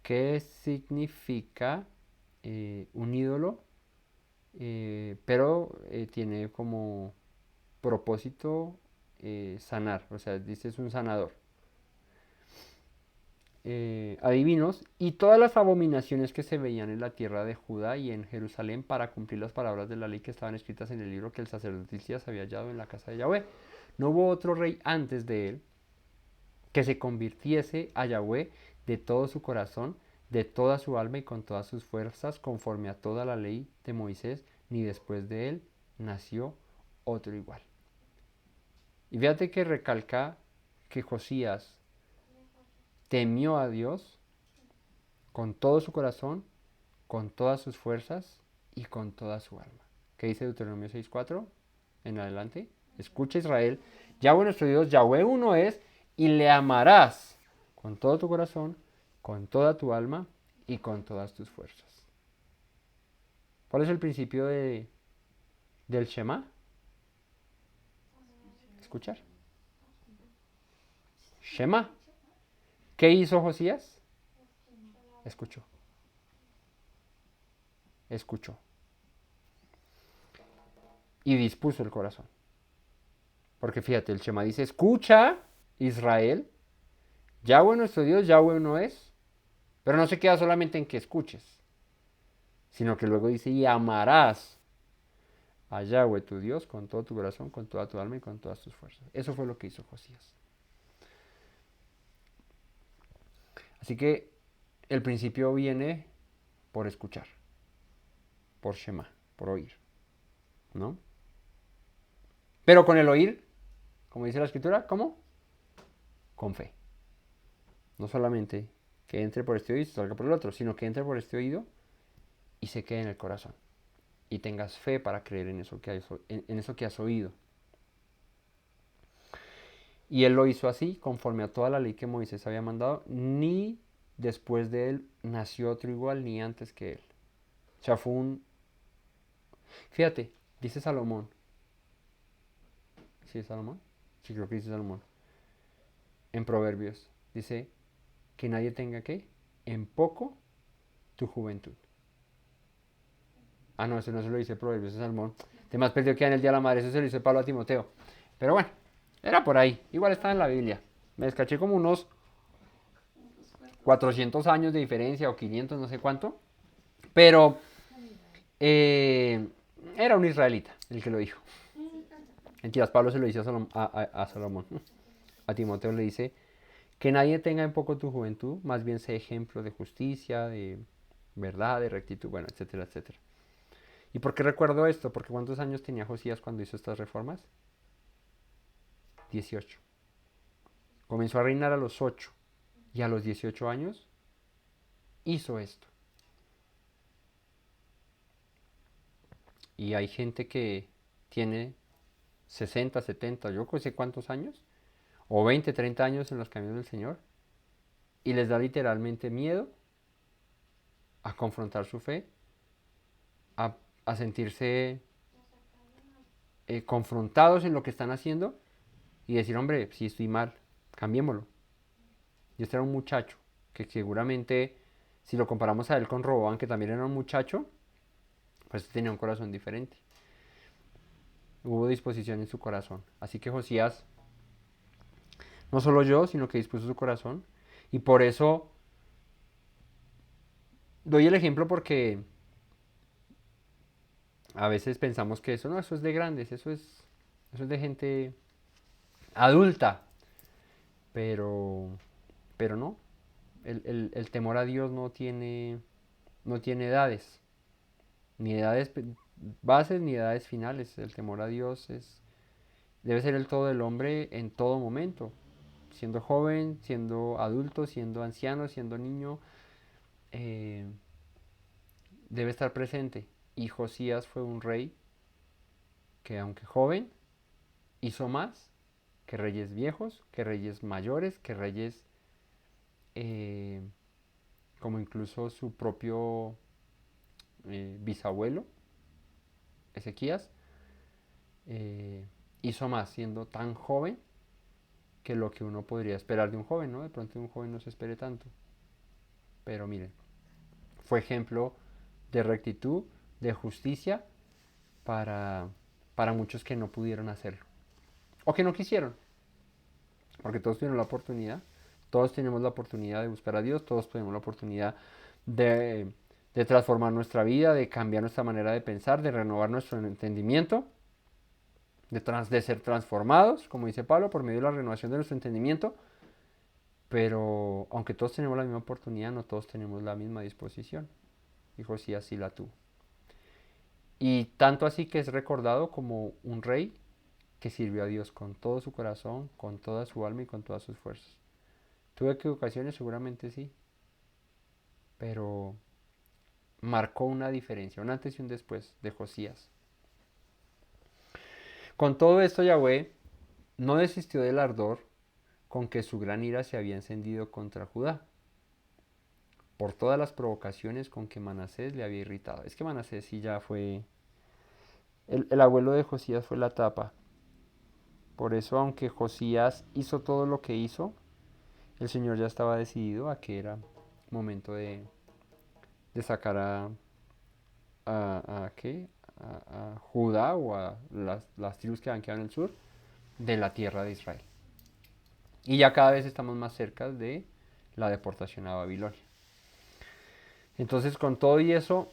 que significa un ídolo, pero tiene como propósito sanar, o sea, dice es un sanador. Adivinos y todas las abominaciones que se veían en la tierra de Judá y en Jerusalén para cumplir las palabras de la ley que estaban escritas en el libro que el sacerdote Hilcías había hallado en la casa de Yahweh. No hubo otro rey antes de él que se convirtiese a Yahweh de todo su corazón, de toda su alma y con todas sus fuerzas, conforme a toda la ley de Moisés, ni después de él nació otro igual. Y fíjate que recalca que Josías temió a Dios con todo su corazón, con todas sus fuerzas y con toda su alma. ¿Qué dice Deuteronomio 6:4? En adelante. Escucha Israel, Yahweh nuestro Dios, Yahweh uno es, y le amarás con todo tu corazón, con toda tu alma y con todas tus fuerzas. ¿Cuál es el principio del Shema? Escuchar. Shema. ¿Qué hizo Josías? Escuchó. Escuchó. Y dispuso el corazón. Porque fíjate, el Shema dice, escucha Israel, Yahweh nuestro Dios, Yahweh uno es. Pero no se queda solamente en que escuches, sino que luego dice, y amarás a Yahweh tu Dios con todo tu corazón, con toda tu alma y con todas tus fuerzas. Eso fue lo que hizo Josías. Así que el principio viene por escuchar, por Shema, por oír, ¿no? Pero con el oír, como dice la escritura, ¿cómo? Con fe. No solamente que entre por este oído y salga por el otro, sino que entre por este oído y se quede en el corazón. Y tengas fe para creer en eso que has oído. Y él lo hizo así, conforme a toda la ley que Moisés había mandado, ni después de él nació otro igual, ni antes que él. O sea, fue un... Fíjate, dice Salomón. ¿Sí es Salomón? Sí, creo que dice Salomón. En Proverbios. Dice que nadie tenga que en poco tu juventud. Ah, no, eso no se lo dice Proverbios, es Salomón. Te más perdió que en el Día de la Madre, eso se lo dice Pablo a Timoteo. Pero bueno, era por ahí. Igual está en la Biblia. Me descaché como unos 400 años de diferencia o 500, no sé cuánto. Pero era un israelita el que lo dijo. Mentiras, Pablo se lo dice a Salomón. A Timoteo le dice que nadie tenga en poco tu juventud, más bien sea ejemplo de justicia, de verdad, de rectitud, bueno, etcétera, etcétera. ¿Y por qué recuerdo esto? Porque ¿cuántos años tenía Josías cuando hizo estas reformas? 18. Comenzó a reinar a los 8 y a los 18 años hizo esto. Y hay gente que tiene 60, 70, yo no sé cuántos años, o 20, 30 años en los caminos del Señor, y les da literalmente miedo a confrontar su fe, a, a sentirse confrontados en lo que están haciendo y decir, hombre, si estoy mal, cambiémoslo. Y este era un muchacho que seguramente, si lo comparamos a él con Roboam, que también era un muchacho, pues tenía un corazón diferente. Hubo disposición en su corazón. Así que Josías, no solo yo, sino que dispuso su corazón. Y por eso doy el ejemplo porque a veces pensamos que eso no, eso es de grandes, eso es de gente adulta. Pero, pero no. El temor a Dios no tiene edades. Ni edades bases ni edades finales. El temor a Dios debe ser el todo del hombre en todo momento. Siendo joven, siendo adulto, siendo anciano, siendo niño, eh, debe estar presente. Y Josías fue un rey que, aunque joven, hizo más que reyes viejos, que reyes mayores, que reyes eh, como incluso su propio bisabuelo, Ezequías, eh, hizo más siendo tan joven que lo que uno podría esperar de un joven, ¿no? De pronto de un joven no se espere tanto. Pero miren, fue ejemplo de rectitud, de justicia para, para muchos que no pudieron hacerlo. O que no quisieron. Porque todos tuvieron la oportunidad. Todos tenemos la oportunidad de buscar a Dios. Todos tenemos la oportunidad de transformar nuestra vida, de cambiar nuestra manera de pensar, de renovar nuestro entendimiento, de ser transformados, como dice Pablo, por medio de la renovación de nuestro entendimiento. Pero aunque todos tenemos la misma oportunidad, no todos tenemos la misma disposición. Y Josías sí la tuvo. Y tanto así que es recordado como un rey que sirvió a Dios con todo su corazón, con toda su alma y con todas sus fuerzas. ¿Tuve equivocaciones? Seguramente sí. Pero marcó una diferencia, un antes y un después de Josías. Con todo esto, Yahweh no desistió del ardor con que su gran ira se había encendido contra Judá, por todas las provocaciones con que Manasés le había irritado. Es que Manasés sí ya fue... El abuelo de Josías fue la tapa. Por eso, aunque Josías hizo todo lo que hizo, el Señor ya estaba decidido a que era momento de sacar ¿qué? A Judá o a las tribus que han quedado en el sur de la tierra de Israel. Y ya cada vez estamos más cerca de la deportación a Babilonia. Entonces, con todo y eso,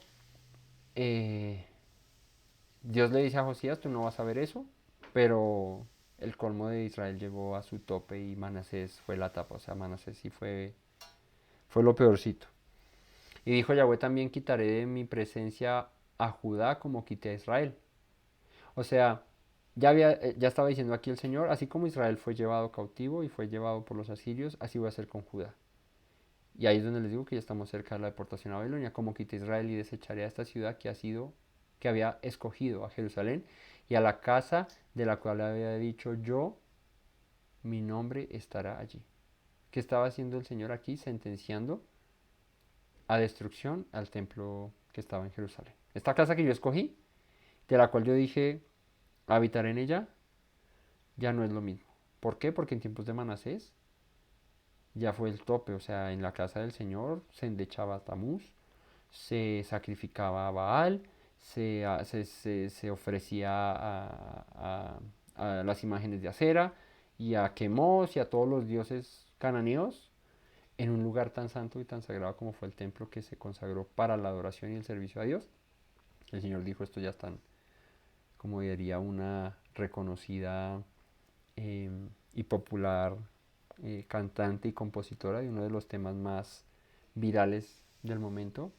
Dios le dice a Josías, tú no vas a ver eso, pero el colmo de Israel llegó a su tope y Manasés fue la tapa. O sea, Manasés sí fue lo peorcito. Y dijo Yahweh, también quitaré de mi presencia a Judá como quité a Israel. O sea, ya estaba diciendo aquí el Señor, así como Israel fue llevado cautivo y fue llevado por los asirios, así voy a hacer con Judá. Y ahí es donde les digo que ya estamos cerca de la deportación a Babilonia, como quité Israel y desecharé a esta ciudad que había escogido a Jerusalén y a la casa de la cual había dicho yo, mi nombre estará allí. ¿Qué estaba haciendo el Señor aquí? Sentenciando a destrucción al templo que estaba en Jerusalén. Esta casa que yo escogí, de la cual yo dije habitar en ella, ya no es lo mismo. ¿Por qué? Porque en tiempos de Manasés ya fue el tope, o sea, en la casa del Señor se endechaba a Tamuz, se sacrificaba a Baal, se ofrecía a las imágenes de acera y a Quemos y a todos los dioses cananeos en un lugar tan santo y tan sagrado como fue el templo que se consagró para la adoración y el servicio a Dios. El Señor dijo, esto ya están, como diría una reconocida y popular cantante y compositora de uno de los temas más virales del momento,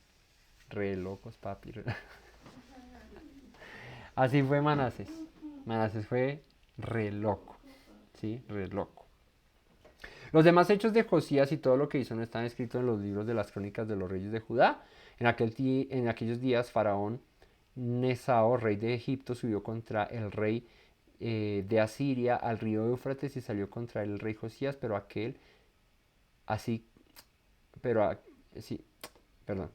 re locos papi. Así fue Manases. Manases fue re loco, ¿sí? Re loco. Los demás hechos de Josías y todo lo que hizo no están escritos en los libros de las crónicas de los reyes de Judá. En aquellos días, Faraón Nesao, rey de Egipto, subió contra el rey de Asiria al río Éufrates y salió contra el rey Josías, pero aquel, así, pero, sí, perdón,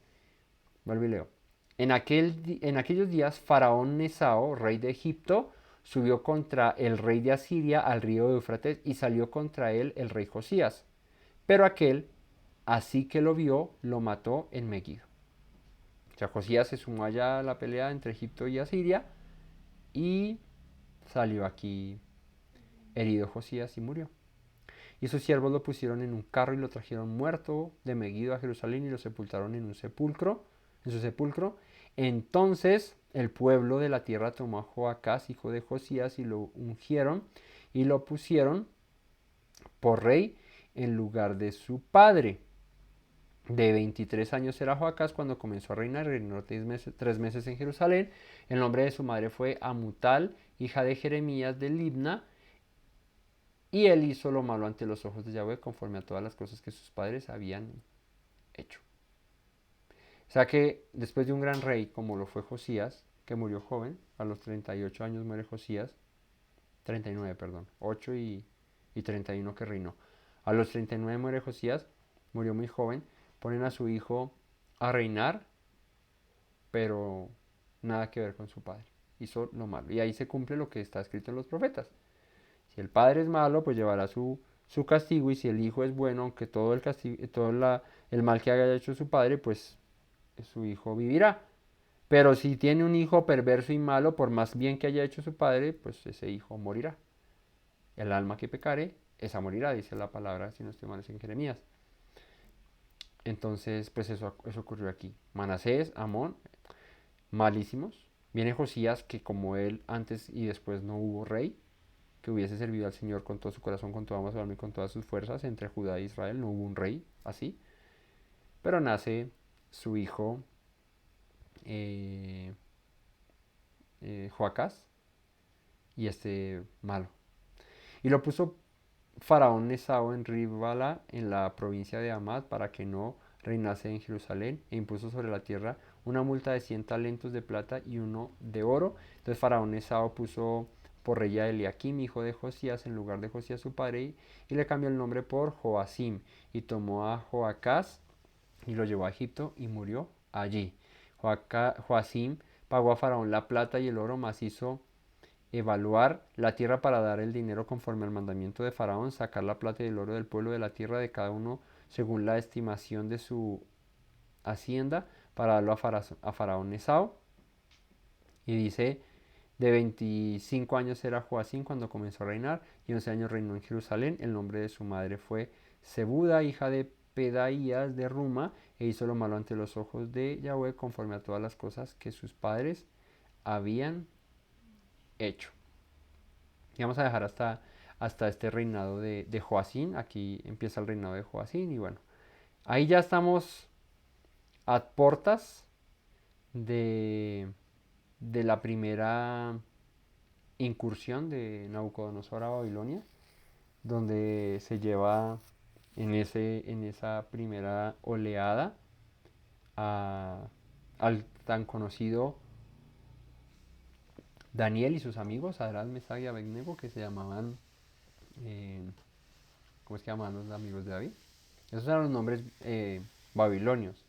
vuelvo y leo. En aquellos días, Faraón Nesao, rey de Egipto, subió contra el rey de Asiria al río Éufrates y salió contra él el rey Josías. Pero aquel, así que lo vio, lo mató en Megiddo. O sea, Josías se sumó allá a la pelea entre Egipto y Asiria y salió aquí herido Josías y murió. Y sus siervos lo pusieron en un carro y lo trajeron muerto de Megiddo a Jerusalén y lo sepultaron en su sepulcro. Entonces el pueblo de la tierra tomó a Joacás, hijo de Josías, y lo ungieron y lo pusieron por rey en lugar de su padre. De 23 años era Joacás cuando comenzó a reinar, reinó 3 meses en Jerusalén. El nombre de su madre fue Amutal, hija de Jeremías de Libna, y él hizo lo malo ante los ojos de Yahweh conforme a todas las cosas que sus padres habían hecho. O sea que después de un gran rey como lo fue Josías, que murió joven, a los 38 años muere Josías, 39, perdón, 8 y 31 que reinó. A los 39 muere Josías, murió muy joven, ponen a su hijo a reinar, pero nada que ver con su padre. Hizo lo malo. Y ahí se cumple lo que está escrito en los profetas. Si el padre es malo, pues llevará su castigo, y si el hijo es bueno, aunque todo el mal que haya hecho su padre, pues su hijo vivirá. Pero si tiene un hijo perverso y malo, por más bien que haya hecho su padre, pues ese hijo morirá. El alma que pecare, esa morirá, dice la palabra, si no estoy mal, es en Jeremías. Entonces, pues eso ocurrió aquí. Manasés, Amón, malísimos. Viene Josías, que como él antes y después no hubo rey, que hubiese servido al Señor con todo su corazón, con toda su alma y con todas sus fuerzas entre Judá e Israel. No hubo un rey así. Pero nace su hijo eh, Joacás, y malo. Y lo puso Faraón Nesao en Ribala, en la provincia de Amad, para que no reinase en Jerusalén, e impuso sobre la tierra una multa de 100 talentos de plata y uno de oro. Entonces Faraón Nesao puso por rey a Eliakim, hijo de Josías, en lugar de Josías su padre, y le cambió el nombre por Joacim, y tomó a Joacás y lo llevó a Egipto y murió allí. Joacim pagó a Faraón la plata y el oro, mas hizo evaluar la tierra para dar el dinero conforme al mandamiento de Faraón, sacar la plata y el oro del pueblo de la tierra de cada uno según la estimación de su hacienda, para darlo a Faraón Nesao. Y dice, de 25 años era Joacim cuando comenzó a reinar, y 11 años reinó en Jerusalén. El nombre de su madre fue Zebuda, hija de Pedaías de Ruma, e hizo lo malo ante los ojos de Yahweh conforme a todas las cosas que sus padres habían hecho. Y vamos a dejar hasta este reinado de Joacim. Aquí empieza el reinado de Joacim. Y bueno, ahí ya estamos a portas de la primera incursión de Nabucodonosor a Babilonia, donde se lleva en esa primera oleada al tan conocido Daniel y sus amigos, Sadrach, Mesach y Abednego, que se llamaban, eh, ¿cómo es que llamaban los amigos de David? Esos eran los nombres babilonios,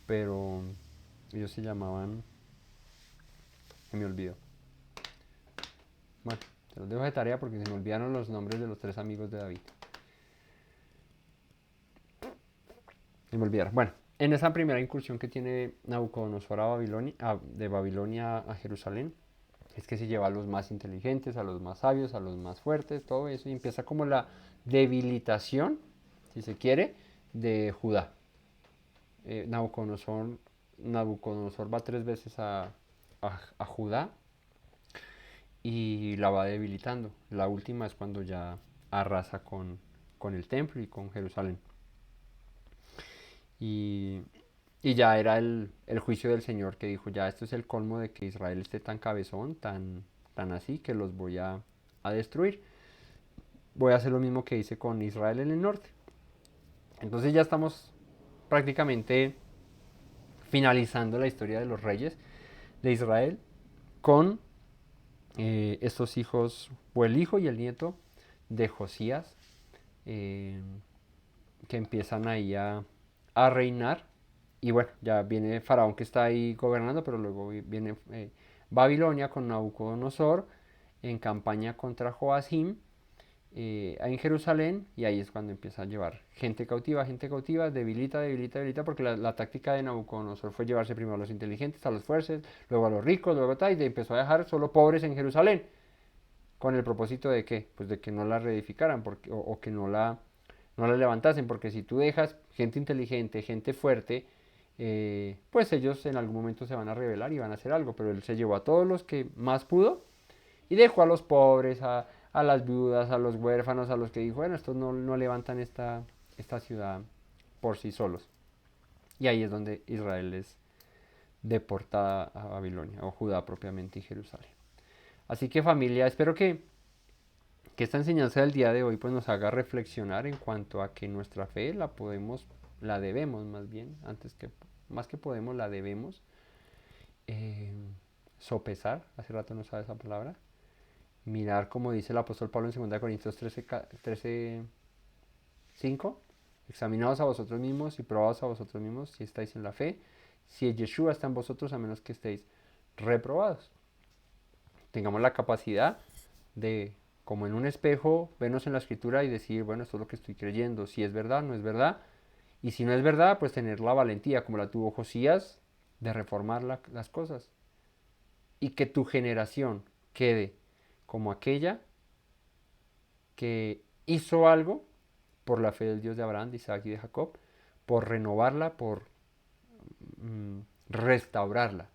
pero ellos se llamaban, se me olvidó. Bueno, se los dejo de tarea porque se me olvidaron los nombres de los 3 amigos de David. Se me olvidaron. Bueno, en esa primera incursión que tiene Nabucodonosor a Babilonia, de Babilonia a Jerusalén, es que se lleva a los más inteligentes, a los más sabios, a los más fuertes, todo eso, y empieza como la debilitación, si se quiere, de Judá. Nabucodonosor va 3 veces a Judá y la va debilitando. La última es cuando ya arrasa con el templo y con Jerusalén. Y, y ya era el juicio del Señor que dijo, ya esto es el colmo de que Israel esté tan cabezón, tan así, que los voy a destruir. Voy a hacer lo mismo que hice con Israel en el norte. Entonces ya estamos prácticamente finalizando la historia de los reyes de Israel con estos hijos, o el hijo y el nieto de Josías, eh, que empiezan ahí a reinar. Y bueno, ya viene Faraón que está ahí gobernando, pero luego viene Babilonia con Nabucodonosor en campaña contra Joacim en Jerusalén, y ahí es cuando empieza a llevar gente cautiva, debilita, porque la táctica de Nabucodonosor fue llevarse primero a los inteligentes, a los fuertes, luego a los ricos, luego tal, y empezó a dejar solo pobres en Jerusalén, con el propósito de qué, pues de que no la reedificaran o que no la levantasen, porque si tú dejas gente inteligente, gente fuerte, pues ellos en algún momento se van a rebelar y van a hacer algo, pero él se llevó a todos los que más pudo y dejó a los pobres, a las viudas, a los huérfanos, a los que dijo, bueno, estos no levantan esta ciudad por sí solos. Y ahí es donde Israel es deportada a Babilonia, o Judá propiamente y Jerusalén. Así que familia, espero que esta enseñanza del día de hoy pues nos haga reflexionar en cuanto a que nuestra fe la debemos más bien, más que podemos, la debemos eh, sopesar, hace rato no sabe esa palabra, mirar como dice el apóstol Pablo en 2 Corintios 13, 5, examinaos a vosotros mismos y probaos a vosotros mismos si estáis en la fe, si Yeshua está en vosotros a menos que estéis reprobados. Tengamos la capacidad de, como en un espejo, vernos en la escritura y decir, bueno, esto es lo que estoy creyendo, si es verdad, no es verdad, y si no es verdad, pues tener la valentía, como la tuvo Josías, de reformar las cosas. Y que tu generación quede como aquella que hizo algo por la fe del Dios de Abraham, de Isaac y de Jacob, por renovarla, por restaurarla,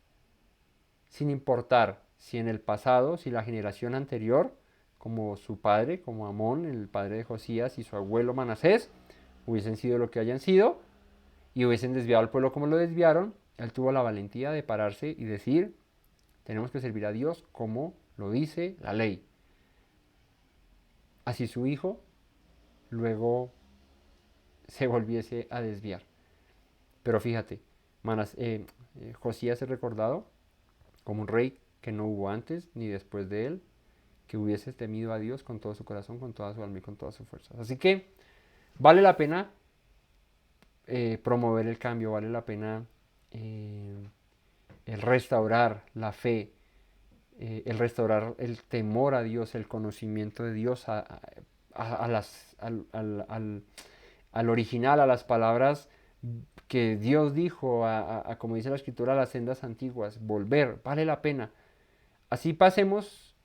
sin importar si en el pasado, si la generación anterior, como su padre, como Amón, el padre de Josías, y su abuelo Manasés, hubiesen sido lo que hayan sido, y hubiesen desviado al pueblo como lo desviaron, él tuvo la valentía de pararse y decir, tenemos que servir a Dios como lo dice la ley. Así su hijo luego se volviese a desviar. Pero fíjate, Josías es recordado como un rey que no hubo antes ni después de él, que hubiese temido a Dios con todo su corazón, con toda su alma y con todas sus fuerzas. Así que vale la pena promover el cambio, vale la pena el restaurar la fe, el restaurar el temor a Dios, el conocimiento de Dios al original, a las palabras que Dios dijo, como dice la escritura, a las sendas antiguas, volver, vale la pena. Así pasemos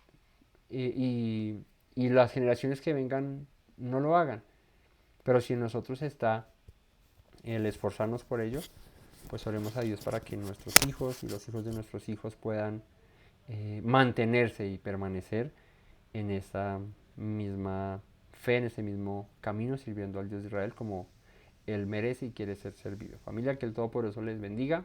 y las generaciones que vengan no lo hagan. Pero si en nosotros está el esforzarnos por ello, pues oremos a Dios para que nuestros hijos y los hijos de nuestros hijos puedan mantenerse y permanecer en esa misma fe, en ese mismo camino, sirviendo al Dios de Israel como Él merece y quiere ser servido. Familia, que el Todopoderoso les bendiga,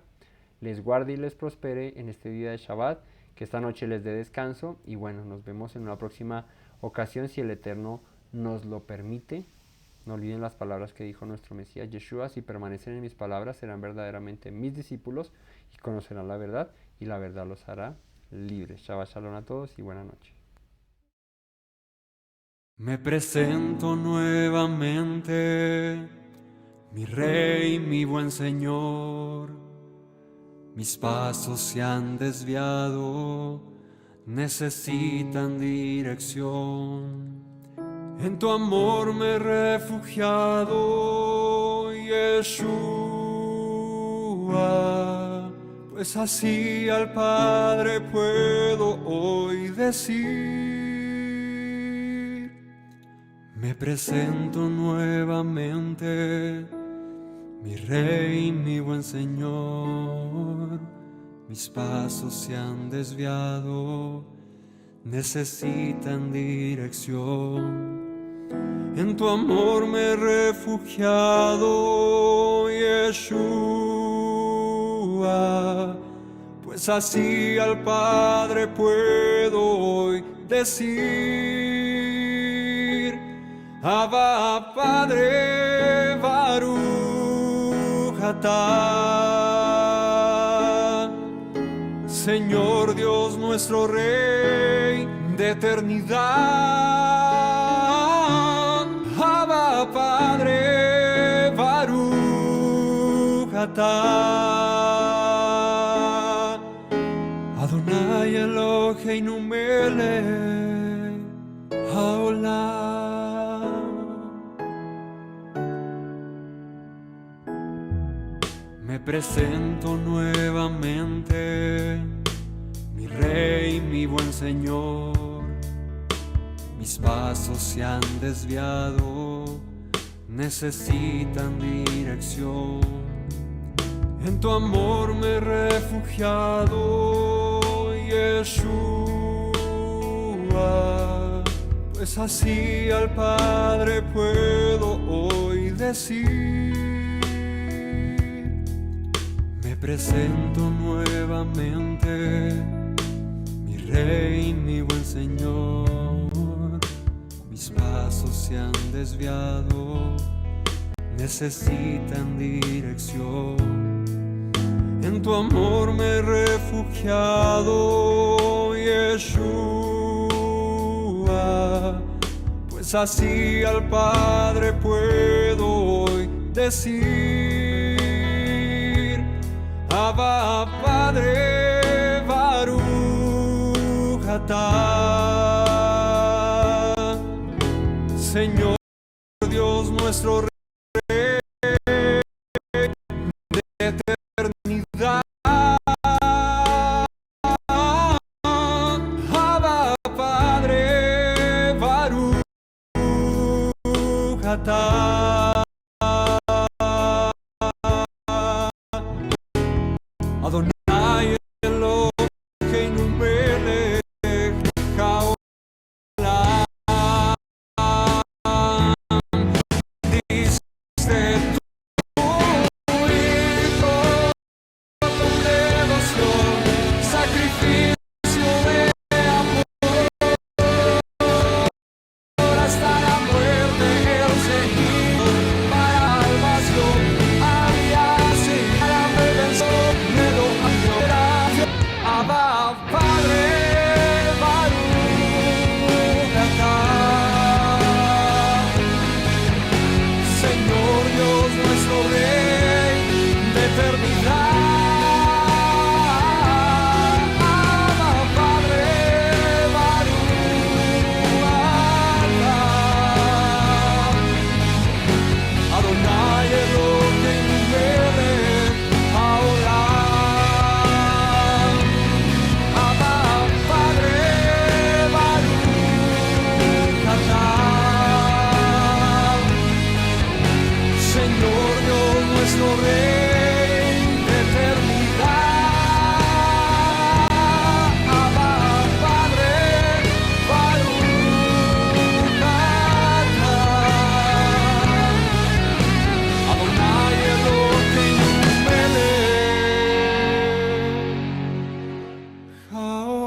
les guarde y les prospere en este día de Shabbat, que esta noche les dé descanso y bueno, nos vemos en una próxima ocasión si el Eterno nos lo permite. No olviden las palabras que dijo nuestro Mesías Yeshua: si permanecen en mis palabras serán verdaderamente mis discípulos y conocerán la verdad, y la verdad los hará libres. Shabbat Shalom a todos y buena noche. Me presento nuevamente, mi Rey, mi buen Señor. Mis pasos se han desviado, necesitan dirección. En tu amor me he refugiado, Yeshua, pues así al Padre puedo hoy decir. Me presento nuevamente, mi Rey, mi buen Señor. Mis pasos se han desviado, necesitan dirección. En tu amor me he refugiado, Yeshua, pues así al Padre puedo hoy decir. Abba, Padre, Baruch atah, Señor Dios nuestro Rey de eternidad. Abba, Padre, Baruch atah, Adonai Eloheinu melech haolam. Me presento nuevamente, mi Rey, mi buen Señor. Mis pasos se han desviado, necesitan dirección. En tu amor me he refugiado, Yeshua, pues así al Padre puedo hoy decir. Me presento nuevamente, mi Rey, mi buen Señor. Mis pasos se han desviado, necesitan dirección. En tu amor me he refugiado, Yeshua, pues así al Padre puedo hoy decir. Abba, Padre, Baruch atah, Señor Dios nuestro Rey de eternidad. Abba, Padre, Baruch atah, Adonai Eloheinu melech haolam. Diste tu Hijo con devoción, sacrificio de amor, hasta la muerte el seguido para salvación. Había sin la redención, me lo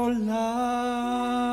otro lado.